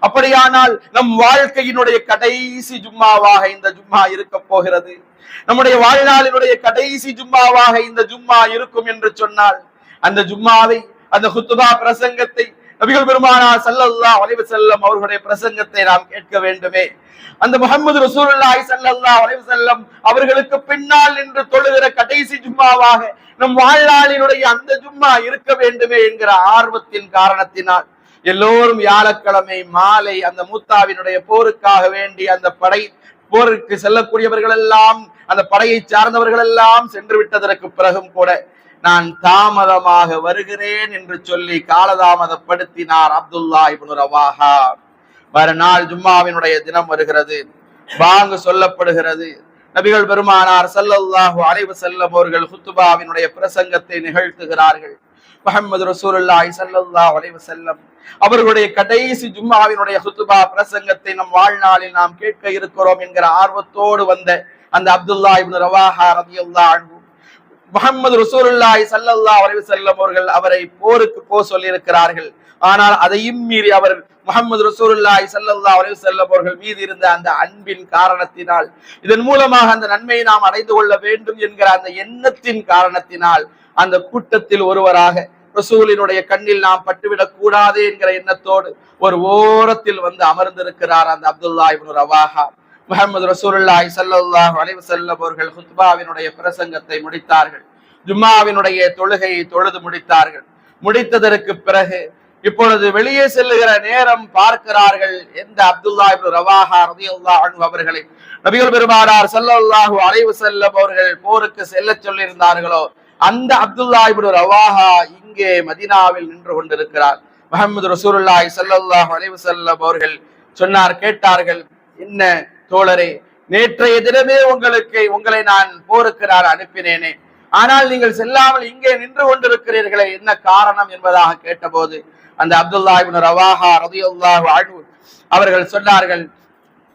அப்படியானால் நம் வாழ்க்கையினுடைய கடைசி ஜும்மாவாக இந்த ஜும்மா இருக்க போகிறது. நம்முடைய வாழ்நாளினுடைய கடைசி ஜும்மாவாக இந்த ஜும்மா இருக்கும் என்று சொன்னால் அந்த ஜும்மாவை, அந்த ஹுத்பா பிரசங்கத்தை, நபிகள் பெருமானார் ஸல்லல்லாஹு அலைஹி வஸல்லம் அவர்களுடைய பிரசங்கத்தை நாம் கேட்க வேண்டுமே. அந்த முஹம்மது ரசூலுல்லாஹி ஸல்லல்லாஹு அலைஹி வஸல்லம் அவர்களுக்கு பின்னால் நின்று தொழுகிற கடைசி ஜும்மாவாக நம் வாழ்நாளினுடைய அந்த ஜும்மா இருக்க வேண்டுமே என்கிற ஆர்வத்தின் காரணத்தினால் எல்லோரும் வியாழக்கிழமை மாலை அந்த மூத்தாவினுடைய போருக்காக வேண்டி அந்த படை போருக்கு செல்லக்கூடியவர்கள் எல்லாம், அந்த படையை சார்ந்தவர்கள் எல்லாம் சென்று விட்டதற்கு பிறகும் கூட நான் தாமதமாக வருகிறேன் என்று சொல்லி காலதாமதப்படுத்தினார் அப்துல்லா இப்னு ரவாஹா. மறுநாள் ஜும்மாவினுடைய தினம் வருகிறது, பாங்கு சொல்லப்படுகிறது. நபிகள் பெருமானார் ஸல்லல்லாஹு அலைஹி வஸல்லம் அவர்கள் ஹுத்பாவினுடைய பிரசங்கத்தை நிகழ்த்துகிறார்கள். முஹம்மது ரசூலுல்லாஹி ஸல்லல்லாஹு அலைஹி வஸல்லம் அவர்களுடைய கடைசி ஜும்மாவினுடைய ஹுத்பா பிரசங்கத்தை நம் வாழ்நாளில் நாம் கேட்க இருக்கிறோம் என்கிற ஆர்வத்தோடு வந்த அந்த அப்துல்லா இப்னு ரவாஹா ரலியல்லாஹு அன்ஹு முஹம்மது ரசூலுல்லாஹி ஸல்லல்லாஹு அலைஹி வஸல்லம் அவர்கள் அவரை போருக்கு போக சொல்லி இருக்கிறார்கள். ஆனால் அதையும் மீறி அவர் முஹம்மது ரசூலுல்லாஹி ஸல்லல்லாஹு அலைஹி வஸல்லம் அவர்கள் மீது இருந்த அந்த அன்பின் காரணத்தினால், இதன் மூலமாக அந்த நன்மையை நாம் அடைந்து கொள்ள வேண்டும் என்கிற அந்த எண்ணத்தின் காரணத்தினால் அந்த கூட்டத்தில் ஒருவராக ரசூலினுடைய கண்ணில் நாம் பட்டுவிடக் கூடாது என்கிற எண்ணத்தோடு ஒரு ஓரத்தில் வந்து அமர்ந்திருக்கிறார் அந்த அப்துல்லா இப்னு ரவாஹா. முஹம்மது ரசூலுல்லாஹி ஸல்லல்லாஹு அலைஹி வஸல்லம் அவர்கள் குத்பாவினுடைய பிரசங்கத்தை முடித்தார்கள். ஜும்மாவினுடைய தொழுகையை தொழுது முடித்தார்கள். முடித்ததற்கு பிறகு இப்பொழுது வெளியே செல்லுகிற நேரம் பார்க்கிறார்கள். எந்த அப்துல்லா இப்னு ரவாஹா ரலியல்லாஹு அன்ஹு அவர்களை நபிகள் பெருமானார் ஸல்லல்லாஹு அலைஹி வஸல்லம் அவர்கள் போருக்கு செல்ல சொல்லியிருந்தார்களோ அந்த அப்துல்லா இப்னு ரவாஹா இங்கே மதீனாவில் நின்று கொண்டிருக்கிறார். முஹம்மது ரசூலுல்லாஹி ஸல்லல்லாஹு அலைஹி வஸல்லம் அவர்கள் கேட்டார்கள், என்ன தோழரே, நேற்றைய தினமே உங்களை நான் போருக்கு நான் அனுப்பினேனே, ஆனால் நீங்கள் செல்லாமல் இங்கே நின்று கொண்டிருக்கிறீர்களே, என்ன காரணம் என்பதாக கேட்டபோது அந்த அப்துல்லா இப்னு ரவாஹா ரலியல்லாஹு அன்ஹு அவர்கள் சொன்னார்கள்,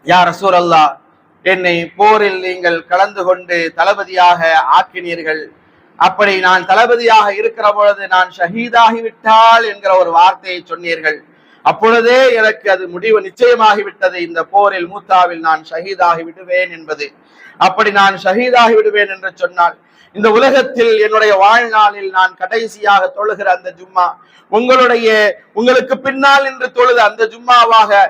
யா ரசூலல்லாஹ், என்னை போரில் நீங்கள் கலந்து கொண்டு தளபதியாக ஆக்கினீர்கள். அப்படி நான் தளபதியாக இருக்கிற பொழுது நான் ஷஹீதாகிவிட்டால் என்கிற ஒரு வார்த்தையை சொன்னீர்கள். அப்பொழுதே எனக்கு அது முடிவு நிச்சயமாகிவிட்டது, இந்த போரில் மூத்தாவில் நான் ஷஹீதாகி விடுவேன் என்பது. அப்படி நான் ஷஹீதாகி விடுவேன் என்று சொன்னால் இந்த உலகத்தில் என்னுடைய வாழ்நாளில் நான் கடைசியாக தொழுகிற அந்த ஜும்மா உங்களுக்கு பின்னால் நின்று தொழுத அந்த ஜும்மாவாக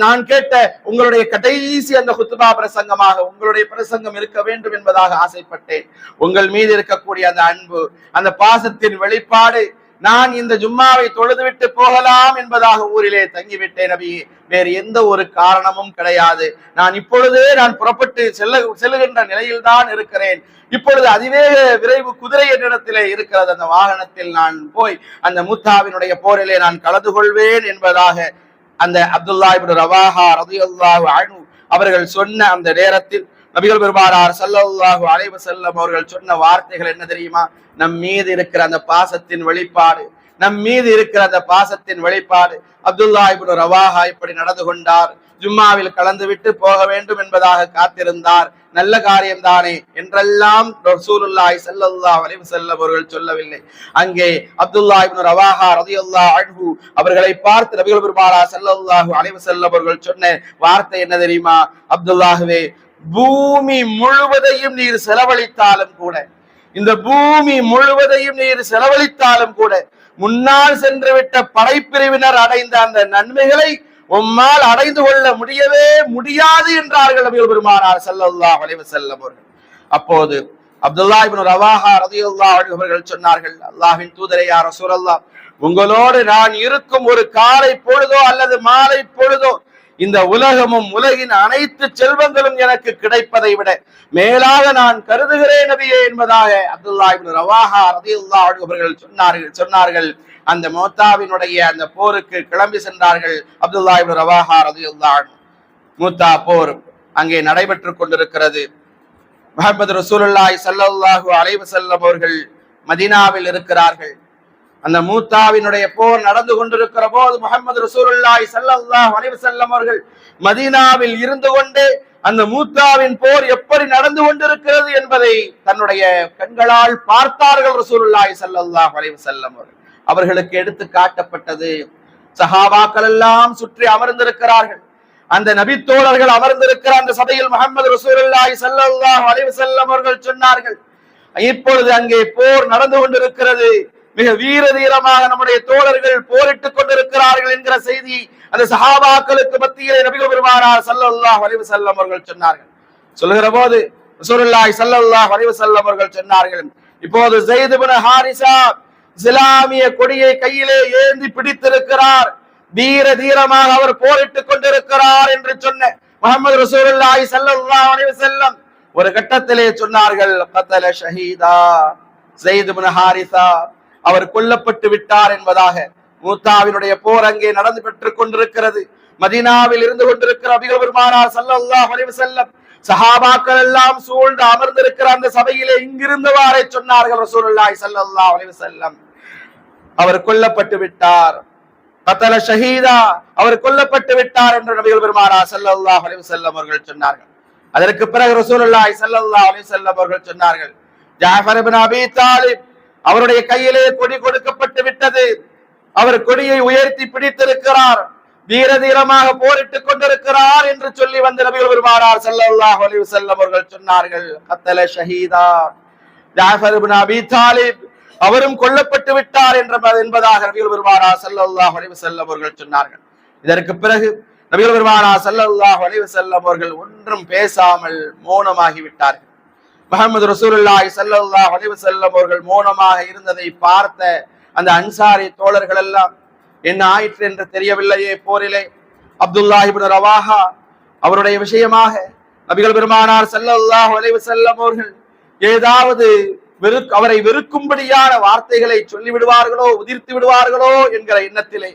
நான் கேட்ட உங்களுடைய கடைசி அந்த குத்பா பிரசங்கமாக உங்களுடைய பிரசங்கம் இருக்க வேண்டும் என்பதாக ஆசைப்பட்டேன். உங்கள் மீது இருக்கக்கூடிய அந்த அன்பு, அந்த பாசத்தின் வெளிப்பாடு, நான் இந்த ஜும்மாவை தொழுதுவிட்டு போகலாம் என்பதாக ஊரிலே தங்கிவிட்டேன் நபி, வேறு எந்த ஒரு காரணமும் கிடையாது. நான் இப்பொழுதே புறப்பட்டு செல்லுகின்ற நிலையில் தான் இருக்கிறேன். இப்பொழுது அதிவேக விரைவு குதிரை என்னிடத்திலே இருக்கிறது, அந்த வாகனத்தில் நான் போய் அந்த மூத்தாவினுடைய போரிலே நான் கலந்து கொள்வேன் என்பதாக அந்த அப்துல்லா இப்னு ரவாஹா ரலியல்லாஹு அன்ஹு அவர்கள் சொன்ன அந்த நேரத்தில் நபிகள் பெருமானார் ஸல்லல்லாஹு அலைஹி வஸல்லம் அவர்கள் சொன்ன வார்த்தைகள் என்ன தெரியுமா? நம் மீது இருக்கிற அந்த பாசத்தின் வெளிப்பாடு, அப்துல்லா இப்னு ரவாஹா இப்படி நடந்து கொண்டார், ஜும்மாவில் கலந்து விட்டு போக வேண்டும் என்பதாக காத்திருந்தார், நல்ல காரியம் தானே என்றெல்லாம் ரசூலுல்லாஹி ஸல்லல்லாஹு அலைஹி வஸல்லம் அவர்கள் சொல்லவில்லை. அங்கே அப்துல்லா இப்னு ரவாஹா ரலியல்லாஹு அன்ஹு அவர்களை பார்த்து நபிகள் பெருமானார் ஸல்லல்லாஹு அலைஹி வஸல்லம் அவர்கள் சொன்ன வார்த்தை என்ன தெரியுமா? அப்துல்லாஹ்வே, பூமி முழுவதையும் நீர் செலவழித்தாலும் கூட, இந்த பூமி முழுவதையும் நீர் செலவழித்தாலும் கூட முன்னால் சென்று விட்ட படைப்பிரிவினர் அடைந்த அந்த நன்மைகளை உம்மால் அடைந்து கொள்ள முடியவே முடியாது என்றார்கள் நபிகள் பெருமானார் ஸல்லல்லாஹு அலைஹி வஸல்லம் அவர்கள். அப்போது அப்துல்லா இப்னு ரவாஹா ரலியல்லாஹு அன்ஹு அவர்கள் சொன்னார்கள், அல்லாஹ்வின் தூதரே, யா ரசூலல்லாஹ், உங்களோடு நான் இருக்கும் ஒரு காலை பொழுதோ அல்லது மாலை பொழுதோ இந்த உலகமும் உலகின் அனைத்து செல்வங்களும் எனக்கு கிடைப்பதை விட மேலாக நான் கருதுகிறேன் நபியே என்பதாக அப்துல்லா இப்னு ரவாஹா ரலியல்லாஹு அன்ஹு அவர்கள் சொன்னார்கள். அந்த மோத்தாவினுடைய அந்த போருக்கு கிளம்பி சென்றார்கள் அப்துல்லா இப்னு ரவாஹா ரலியல்லாஹு அன்ஹு. மூத்தா போர் அங்கே நடைபெற்றுக் கொண்டிருக்கிறது. முஹம்மது ரசூலுல்லாஹி ஸல்லல்லாஹு அலைஹி வஸல்லம் அவர்கள் மதீனாவில் இருக்கிறார்கள். அந்த மூத்தாவினுடைய போர் நடந்து கொண்டிருக்கிற போது முஹம்மது ரசூலுல்லாஹி ஸல்லல்லாஹு அலைஹி வஸல்லம் அவர்கள் மதீனாவில் இருந்து கொண்டு அந்த மூத்தாவின் போர் எப்படி நடந்து கொண்டிருக்கிறது என்பதை தன்னுடைய கண்களால் பார்த்தார்கள் ரசூலுல்லாஹி ஸல்லல்லாஹு அலைஹி வஸல்லம் அவர்களுக்கு எடுத்து காட்டப்பட்டது. சஹாபாக்கள் எல்லாம் சுற்றி அமர்ந்திருக்கிறார்கள். அந்த நபி தோழர்கள் அமர்ந்திருக்கிற அந்த சபையில் முஹம்மது ரசூலுல்லாஹி ஸல்லல்லாஹு அலைஹி வஸல்லம் அவர்கள் சொன்னார்கள், இப்பொழுது அங்கே போர் நடந்து கொண்டிருக்கிறது, மிக வீர தீரமாக நம்முடைய தோழர்கள் போரிட்டுக் கொண்டிருக்கிறார்கள் என்கிற செய்தி அந்த சஹாபாக்களுக்கு மத்தியிலே நபிகள் பெருமானார் ஸல்லல்லாஹு அலைஹி வஸல்லம் அவர்கள் சொன்னார்கள். சொல்லுகிற போது ரசூலுல்லாஹி ஸல்லல்லாஹு அலைஹி வஸல்லம் அவர்கள் சொன்னார்கள், இப்போது ஸைத் இப்னு ஹாரிஸா இஸ்லாமிய கொடியை கையிலே ஏந்தி பிடித்திருக்கிறார், வீர தீரமாக அவர் போரிட்டுக் கொண்டிருக்கிறார் என்று சொன்ன முஹம்மது ரசூலுல்லாஹி ஸல்லல்லாஹு அலைஹி வஸல்லம் ஒரு கட்டத்திலே சொன்னார்கள், கத்தல ஷஹீதா, ஸைத் இப்னு ஹாரிஸா அவர் கொல்லப்பட்டு விட்டார் என்பதாக. மூத்தாவினுடைய போர் அங்கே நடந்து பெற்றுக் கொண்டிருக்கிறது. மதீனாவில் இருந்து கொண்டிருக்கிற நபிகள் பெருமானார் ஸல்லல்லாஹு அலைஹி வஸல்லம் சஹாபாக்கள் எல்லாம் சூழ்ந்து அமர்ந்திருக்கிற அந்த சபையிலே இங்கிருந்தவாறே சொன்னார்கள் ரசூலுல்லாஹி ஸல்லல்லாஹு அலைஹி வஸல்லம், அவர் கொல்லப்பட்டு விட்டார், கத்தல ஷஹீதா, அவர் கொல்லப்பட்டு விட்டார் என்று நபிகள் பெருமானார் ஸல்லல்லாஹு அலைஹி வஸல்லம் அவர்கள் சொன்னார்கள். அதற்கு பிறகு ரசூலுல்லாஹி ஸல்லல்லாஹு அலைஹி வஸல்லம் அவர்கள் சொன்னார்கள், ஜாஃபர் இப்னு அபீ தாலிப் அவருடைய கையிலே கொடி கொடுக்கப்பட்டு விட்டது. அவர் கொடியை உயர்த்தி பிடித்திருக்கிறார், வீர தீரமாக போரிட்டுக் கொண்டிருக்கிறார் என்று சொல்லி வந்த நபிகள் பெருமானார் ஸல்லல்லாஹு அலைஹி வஸல்லம் அவர்கள் சொன்னார்கள், கத்தல ஷஹீதா, ஜாஃபர் இப்னு அபீ தாலிப் அவரும் கொல்லப்பட்டு விட்டார் என்பதாக நபிகள் பெருமானார் ஸல்லல்லாஹு அலைஹி வஸல்லம் அவர்கள் சொன்னார்கள். இதற்கு பிறகு நபிகள் பெருமானார் ஸல்லல்லாஹு அலைஹி வஸல்லம் அவர்கள் ஒன்றும் பேசாமல் மௌனமாகி விட்டார்கள். முஹம்மது ரசூலுல்லாஹி ஸல்லல்லாஹு அலைஹி வஸல்லம் அவர்கள் மௌனமாக இருந்ததை பார்த்த அந்த அன்சாரி தோழர்கள் எல்லாம் என்ன ஆயிற்று என்று தெரியவில்லையே போரிலே அப்துல்லாஹ் இப்னு ரவாஹா அவருடைய விஷயமாக நபிகள் பெருமானார் ஸல்லல்லாஹு அலைஹி வஸல்லம் அவர்கள் ஏதாவது அவரை வெறுக்கும்படியான வார்த்தைகளை சொல்லி விடுவார்களோ, உதிர்த்து விடுவார்களோ என்கிற எண்ணத்திலே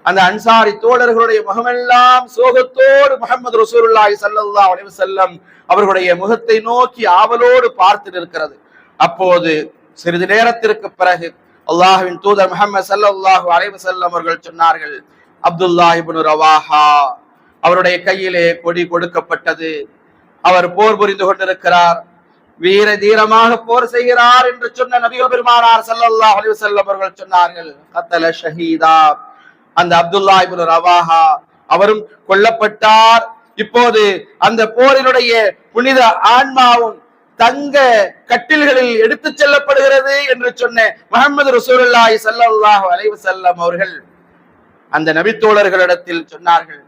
அந்த அன்சாரி தோழர்களுடைய முகமெல்லாம் சோகத்தோடு முஹம்மது ரசூலுல்லாஹி ஸல்லல்லாஹு அலைஹி வஸல்லம் அவர்களுடைய முகத்தை நோக்கி ஆவலோடு பார்த்து நிற்கிறது. அப்போது சிறிது நேரத்திற்கு பிறகு அல்லாஹ்வின் தூதர் முஹம்மது ஸல்லல்லாஹு அலைஹி வஸல்லம் அவர்கள் சொன்னார்கள், அப்துல்லாஹ் இப்னு ரவாஹா அவருடைய கையிலே கொடி கொடுக்கப்பட்டது, அவர் போர் புரிந்து கொண்டிருக்கிறார், வீர தீரமாக போர் செய்கிறார் என்று சொன்ன நபிகள் பெருமானார் ஸல்லல்லாஹு அலைஹி வஸல்லம் அவர்கள் சொன்னார்கள், கத்தல ஷஹீதா, அந்த அப்துல்லாஹ் இப்னு ரவாஹா அவரும் கொல்லப்பட்டார். இப்போது அந்த போரினுடைய புனித ஆன்மாவும் தங்க கட்டில்களில் எடுத்து செல்லப்படுகிறது என்று சொன்ன முஹம்மது ரசூலுல்லாஹி ஸல்லல்லாஹு அலைஹி வஸல்லம் அவர்கள் அந்த நபித்தோழர்களிடத்தில் சொன்னார்கள்,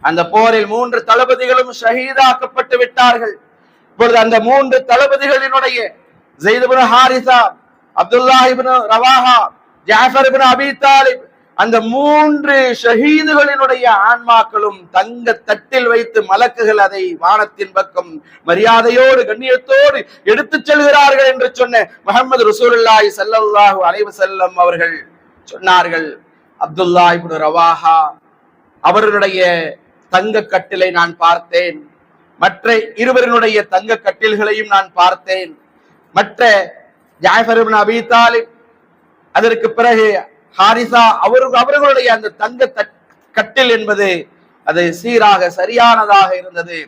அந்த போரில் 3 தளபதிகளும் ஷஹீதாக்கப்பட்டு விட்டார்கள். இப்பொழுது அந்த 3 தளபதிகளினுடைய ஸைத் இப்னு ஹாரிஸா, அப்துல்லாஹ் இப்னு ரவாஹா, ஜாஃபர் இப்னு அபீ தாலிப், அந்த 3 ஷஹீதுகளினுடைய ஆன்மாக்களும் தங்க தட்டில் வைத்து மலக்குகள் அதை வானத்தின் பக்கம் மரியாதையோடு கண்ணியத்தோடு எடுத்துச் செல்கிறார்கள் என்று சொன்ன முஹம்மது ரசூலுல்லாஹி ஸல்லல்லாஹு அலைஹி வஸல்லம் அவர்கள் சொன்னார்கள், அப்துல்லாஹ் இப்னு ரவாஹா அவர்களுடைய தங்க கட்டிலை நான் பார்த்தேன், மற்ற இருவரினுடைய தங்க கட்டில்களையும் நான் பார்த்தேன், மற்ற ஜாஃபர் இப்னு அபீ தாலிப் அதற்கு பிறகு ஹாரிசா அவர்களுடைய அந்த தங்க கட்டில் என்பது அது சீராக சரியானதாக இருந்தது.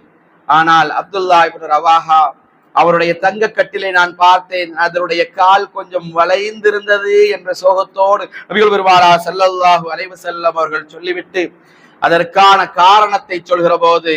ஆனால் அப்துல்லாஹ் இப்னு ரவாஹா அவருடைய தங்க கட்டிலை நான் பார்த்தேன், அதனுடைய கால் கொஞ்சம் வளைந்திருந்தது என்ற சோகத்தோடு நபிகள் பெருமானார் ஸல்லல்லாஹு அலைஹி வஸல்லம் அவர்கள் சொல்லிவிட்டு அதற்கான காரணத்தை சொல்கிற போது,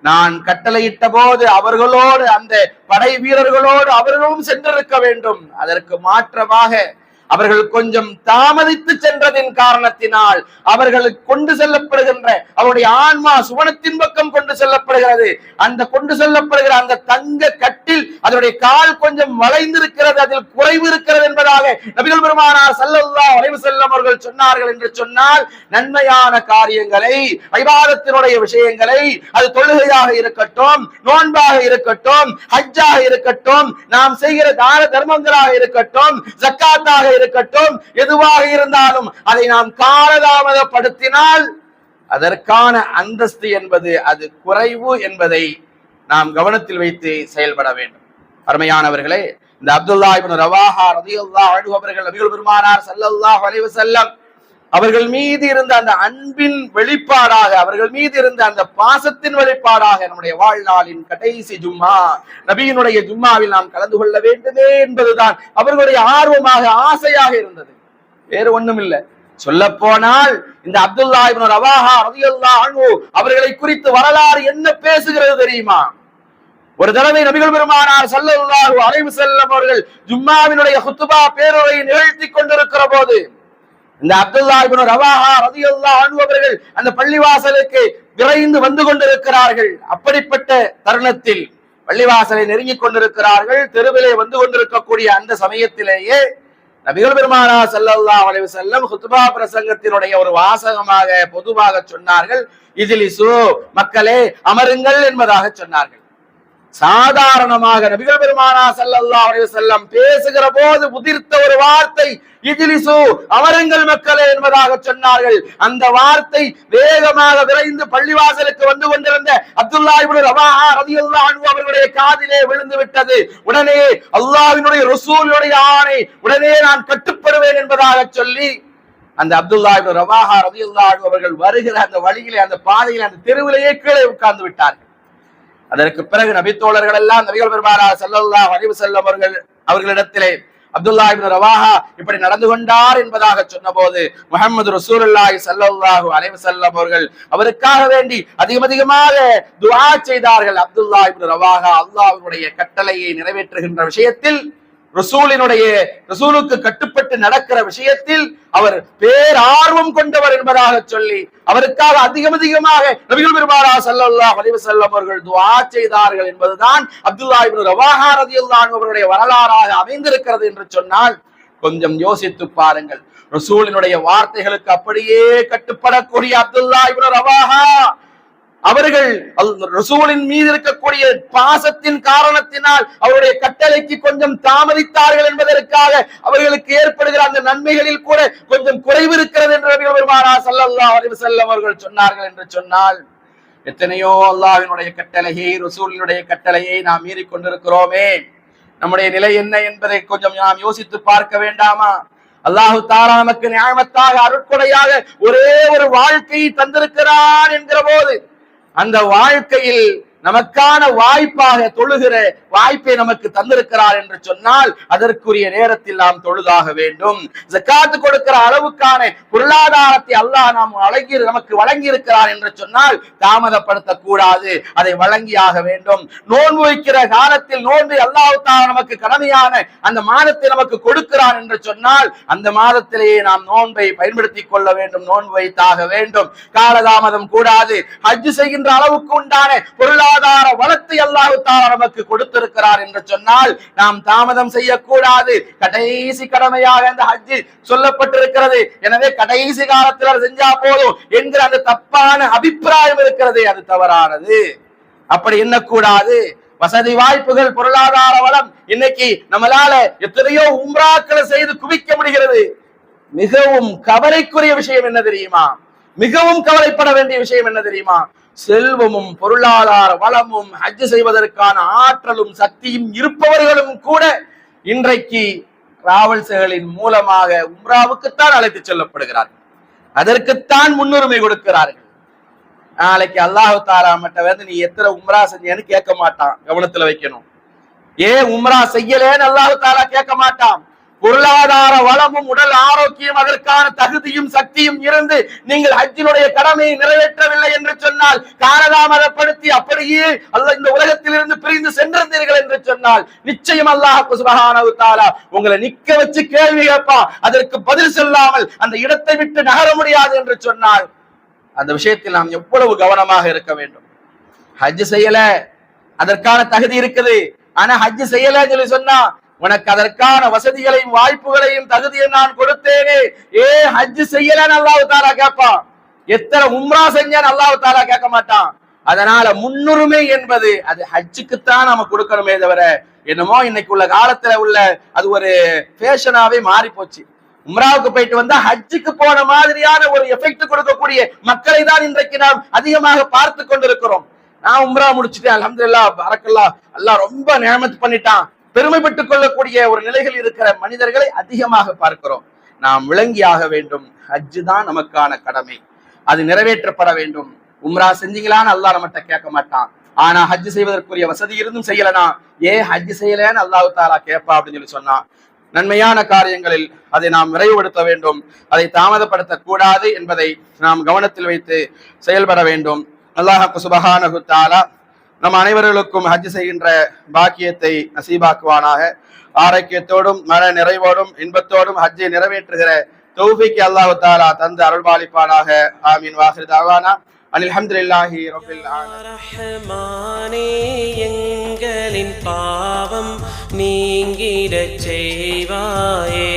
நான் கட்டளையிட்ட போது அவர்களோடு அந்த படை வீரர்களோடு அவர்களும் சென்றிருக்க வேண்டும், அதற்கு மாற்றமாக அவர்கள் கொஞ்சம் தாமதித்து சென்றதின் காரணத்தினால் அவர்களுக்கு கொண்டு செல்லப்படுகின்ற அவருடைய ஆன்மா சுவனத்தின் பக்கம் கொண்டு செல்லப்படுகிறது. அந்த கொண்டு செல்லப்படுகிற அந்த தங்க கட்டில் அதனுடைய கால் கொஞ்சம் வளைந்திருக்கிறது, அதில் குறைவு இருக்கிறது என்பதாக நபிகள் பெருமானார் ஸல்லல்லாஹு அலைஹி வஸல்லம் அவர்கள் சொன்னார்கள். என்று சொன்னால் நன்மையான காரியங்களை, இபாதத்தினுடைய விஷயங்களை, அது தொழுகையாக இருக்கட்டும், நோன்பாக இருக்கட்டும், ஹஜ்ஜாக இருக்கட்டும், நாம் செய்கிற தான தர்மங்களாக இருக்கட்டும், ஜக்காத்தாக இருக்கட்டும், எதுவாக இருந்தாலும் அதை நாம் காலதாமதப்படுத்தினால் அதற்கான அந்தஸ்து என்பது அது குறைவு என்பதை நாம் கவனத்தில் வைத்து செயல்பட வேண்டும். அருமையானவர்களே, இந்த அப்துல்லாஹ் இப்னு ரவாஹா ரலியல்லாஹு அன்ஹு அவர்கள் நபிகள் பெருமானார் ஸல்லல்லாஹு அலைஹி வஸல்லம் அவர்கள் மீது இருந்த அந்த அன்பின் வெளிப்பாடாக, அவர்கள் மீது இருந்த அந்த பாசத்தின் வெளிப்பாடாக நம்முடைய வாழ்நாளின் கடைசி ஜும்மா நபியினுடைய ஜும்மாவில் நாம் கலந்து கொள்ள வேண்டுமே என்பதுதான் அவர்களுடைய ஆர்வமாக, ஆசையாக இருந்தது. வேறு ஒண்ணும் இல்லை. சொல்ல போனால் இந்த அப்துல்லாஹ் இப்னு ரவாஹா ரலியல்லாஹு அன்ஹு அவர்களை குறித்து வரலாறு என்ன பேசுகிறது தெரியுமா? ஒரு தடவை நபிகள் பெருமானார் ஸல்லல்லாஹு அலைஹி வஸல்லம் அவர்கள் ஜும்மாவினுடைய குத்பா பேருரையை நிகழ்த்தி கொண்டிருக்கிற போது இந்த அப்துல்லாஹ் இப்னு ரவாஹா ரலியல்லாஹு அன்ஹு அவர்கள் அந்த பள்ளிவாசலுக்கு விரைந்து வந்து கொண்டிருக்கிறார்கள். அப்படிப்பட்ட தருணத்தில் பள்ளிவாசலை நெருங்கிக் கொண்டிருக்கிறார்கள். தெருவிலே வந்து கொண்டிருக்கக்கூடிய அந்த சமயத்திலேயே நபிகள் பெருமானார் ஸல்லல்லாஹு அலைஹி வஸல்லம் குத்பா பிரசங்கத்தினுடைய ஒரு வாசகமாக பொதுவாக சொன்னார்கள், இஜ்லிசு, மக்களே அமருங்கள் என்பதாக சொன்னார்கள். சாதாரணமாக நபிகள் பெருமானார் ஸல்லல்லாஹு அலைஹி வஸல்லம் பேசுகிற போது உதிர்த்த ஒரு வார்த்தை இஜ்லிசு, அமருங்கள் மக்களே என்பதாக சொன்னார்கள். அந்த வார்த்தை வேகமாக விரைந்து பள்ளிவாசலுக்கு வந்து கொண்டிருந்த அப்துல்லாஹ் இப்னு ரவாஹா ரலியல்லாஹு அன்ஹு அவர்களுடைய காதிலே விழுந்து விட்டது. உடனே அல்லாஹ்வினுடைய ரசூலுடைய ஆணை, உடனே நான் கட்டுப்படுவேன் என்பதாக சொல்லி அந்த அப்துல்லாஹ் இப்னு ரவாஹா ரலியல்லாஹு அன்ஹு அவர்கள் வருகிற அந்த வழியிலே, அந்த பாதையிலே, அந்த தெருவிலேயே கீழே உட்கார்ந்து விட்டார்கள். அதற்கு பிறகு நபித்தோழர்கள் எல்லாம் நபிகள் பெருமானார் ஸல்லல்லாஹு அலைஹி வஸல்லம் அவர்களிடத்திலே அப்துல்லா இப்னு ரவாஹா இப்படி நடந்து கொண்டார் என்பதாக சொன்னபோது முஹம்மது ரசூலுல்லாஹி ஸல்லல்லாஹு அலைஹி வஸல்லம் அவர்கள் அவருக்காக வேண்டி அதிகமாக துஆ செய்தார்கள். அப்துல்லா இப்னு ரவாஹா அல்லாஹ்வுடைய கட்டளையை நிறைவேற்றுகின்ற விஷயத்தில், ரசூலுக்கு கட்டுப்பட்டு நடக்கிற விஷயத்தில் அவர் பேரார்வம் கொண்டவர் என்பதாக சொல்லி அவருக்காக அதிகமாக நபிகள் பெருமானார் ஸல்லல்லாஹு அலைஹி வஸல்லம் அவர்கள் துஆ செய்தார்கள் என்பதுதான் அப்துல்லா இப்னு ரவாஹா ரலியல்லாஹு அன்ஹு அவருடைய வரலாறாக அமைந்திருக்கிறது என்று சொன்னால் கொஞ்சம் யோசித்து பாருங்கள். ரசூலினுடைய வார்த்தைகளுக்கு அப்படியே கட்டுப்படக்கூடிய அப்துல்லா இப்னு ரவாஹா அவர்கள் ரசூலின் மீது இருக்கக்கூடிய பாசத்தின் காரணத்தினால் அவருடைய கட்டளைக்கு கொஞ்சம் தாமதித்தார்கள் என்பதற்காக அவர்களுக்கு ஏற்படுகிற அந்த நன்மைகளில் கூட கொஞ்சம் குறைவு இருக்கிறது என்று நபிகள் பெருமானார் ஸல்லல்லாஹு அலைஹி வஸல்லம் அவர்கள் சொன்னார்கள் என்று சொன்னால், எத்தனையோ அல்லாஹ்வினுடைய கட்டளையை, ரசூலினுடைய கட்டளையை நாம் மீறி கொண்டிருக்கிறோமே. நம்முடைய நிலை என்ன என்பதை கொஞ்சம் நாம் யோசித்து பார்க்க வேண்டாமா? அல்லாஹு தஆலா நமக்கு நியாமத்தாக அருட்கொடையாக ஒரே ஒரு வாழ்க்கையை தந்திருக்கிறான் என்கிற போது அந்த வாழ்க்கையில் நமக்கான வாய்ப்பாக தொழுகிற வாய்ப்பை நமக்கு தந்திருக்கிறார் என்று சொன்னால் அதற்குரிய நேரத்தில் நாம் தொழுதாக வேண்டும். ஜகாத் கொடுக்கிற அளவுக்கான பொருளாதாரத்தை அல்லாஹ் நமக்கு வழங்கி இருக்கிறார் என்று சொன்னால் தாமதப்படுத்த கூடாது, அதை வழங்கியாக வேண்டும். நோன்பு வைக்கிற காலத்தில் நோன்பு அல்லாஹ் தஆலா நமக்கு கடமையான அந்த மாதத்தை நமக்கு கொடுக்கிறார் என்று சொன்னால் அந்த மாதத்திலேயே நாம் நோன்பை பயன்படுத்திக் கொள்ள வேண்டும், நோன்பு வைத்தாக வேண்டும். காலதாமதம் கூடாது. ஹஜ் செய்கின்ற அளவுக்கு உண்டான பொருளாதார வளத்தை அல்லாஹ் தஆலா நமக்கு கொடுத்திருக்கிறார் என்று சொன்னால் நாம் தாமதம் செய்யக்கூடாது. கடைசி கடமையாக அந்த ஹஜ் சொல்லப்பட்டிருக்கிறது. எனவே கடைசி காலத்தில் செஞ்சா போதும் என்கிற அந்த தப்பான அபிப்பிராயம் இருக்கிறது, அது தவறானது. அப்படி எண்ணக்கூடாது. வசதி வாய்ப்புகள், பொருளாதார வளம், இன்னைக்கு நம்மளால எத்தனையோ உம்ராக்களை செய்து குவிக்க முடிகிறது. மிகவும் கவலைக்குரிய விஷயம் என்ன தெரியுமா? மிகவும் கவலைப்பட வேண்டிய விஷயம் என்ன தெரியுமா? செல்வமும் பொருளாதார வளமும் ஹஜ் செய்வதற்கான ஆற்றலும் சக்தியும் இருப்பவர்களும் கூட இன்றைக்கு டிராவல்ஸ்களின் மூலமாக உம்ராவுக்குத்தான் அழைத்து செல்லப்படுகிறார்கள், அதற்குத்தான் முன்னுரிமை கொடுக்கிறார்கள். நாளைக்கு அல்லாஹ் தஆலா மட்டும் வந்து நீ எத்தனை உம்ரா செஞ்சேன்னு கேட்க மாட்டான், கவனத்துல வைக்கணும். ஏன் உம்ரா செய்யலேன்னு அல்லாஹ் தஆலா கேட்க மாட்டான். பொருளாதார வளமும் உடல் ஆரோக்கியம் அதற்கான தகுதியும் சக்தியும் இருந்து நீங்கள் ஹஜ்ஜினுடைய கடமையை நிறைவேற்றவில்லை என்று சொன்னால், காலதாமதப்படுத்தி அப்படியே அல்லாஹ் இந்த உலகத்திலிருந்து பிரிந்து சென்றிருந்தீர்கள் என்று சொன்னால் நிச்சயம் அல்லாஹ் சுப்ஹானஹு வ தஆலா உங்களை நிக்க வச்சு கேள்வி கேட்பா. அதற்கு பதில் சொல்லாமல் அந்த இடத்தை விட்டு நகர முடியாது என்று சொன்னால் அந்த விஷயத்தில் நாம் எவ்வளவு கவனமாக இருக்க வேண்டும். ஹஜ் செய்யல, அதற்கான தகுதி இருக்குது, ஆனா ஹஜ் செய்யல சொல்லி சொன்னா உனக்கு அதற்கான வசதிகளையும் வாய்ப்புகளையும் தகுதியும் நான் கொடுத்தேனே, ஹஜ் செய்யலன்னு அல்லாஹ் தஆலா கேட்பான். எத்தனை உம்ரா செஞ்சான்னு அல்லாஹ் தஆலா கேட்க மாட்டான். அதனால முன்னுரிமை என்பது அது ஹஜ்ஜுக்குத்தான் நாம கொடுக்கணுமே தவிர, என்னமோ இன்னைக்கு உள்ள காலத்துல உள்ள அது ஒரு ஃபேஷனாவே மாறி போச்சு. உம்ராவுக்கு போயிட்டு வந்தா ஹஜ்ஜுக்கு போன மாதிரியான ஒரு எஃபெக்ட் கொடுக்கக்கூடிய மக்களை தான் இன்றைக்கு நாம் அதிகமாக பார்த்து கொண்டிருக்கிறோம். நான் உம்ரா முடிச்சுட்டேன், அல்ஹம்துலில்லாஹ், பரக்கல்லாஹ், அல்லாஹ் ரொம்ப நிஅமத் பண்ணிட்டான், பெருமைப்பட்டுக் கொள்ளக்கூடிய ஒரு நிலைகள் இருக்கிற மனிதர்களை அதிகமாக பார்க்கிறோம். நாம் விளங்கியாக வேண்டும், ஹஜ் தான் நமக்கான கடமை, அது நிறைவேற்றப்பட வேண்டும். உம்ரா செஞ்சீங்களான்னு அல்லாஹ் நம்மகிட்ட கேட்க மாட்டான். ஆனா ஹஜ் செய்வதற்குரிய வசதி இருந்தும் செய்யலனா ஹஜ் செய்யலன்னு அல்லாஹ் தஆலா கேட்பா அப்படின்னு சொல்லி சொன்னான். நன்மையான காரியங்களில் அதை நாம் விரைவுபடுத்த வேண்டும், அதை தாமதப்படுத்த கூடாது என்பதை நாம் கவனத்தில் வைத்து செயல்பட வேண்டும். அல்லாஹ் சுப்ஹானஹு வ தஆலா நம் அனைவர்களுக்கும் ஹஜ் செய்கின்ற பாக்கியத்தை நசீபாக்குவானாக. ஆரோக்கியத்தோடும் மன நிறைவோடும் இன்பத்தோடும் ஹஜ்ஜை நிறைவேற்றுகிற தௌஃபீக் அல்லாஹ் தஆலா தந்து அருள்பாலிப்பானாக. ஆமீன். வாஹிர் தஅவானா அனில் ஹம்துலில்லாஹி ரப்பில் ஆலமீன். எங்களின் பாவம் நீங்கிடச் செய்வாயே.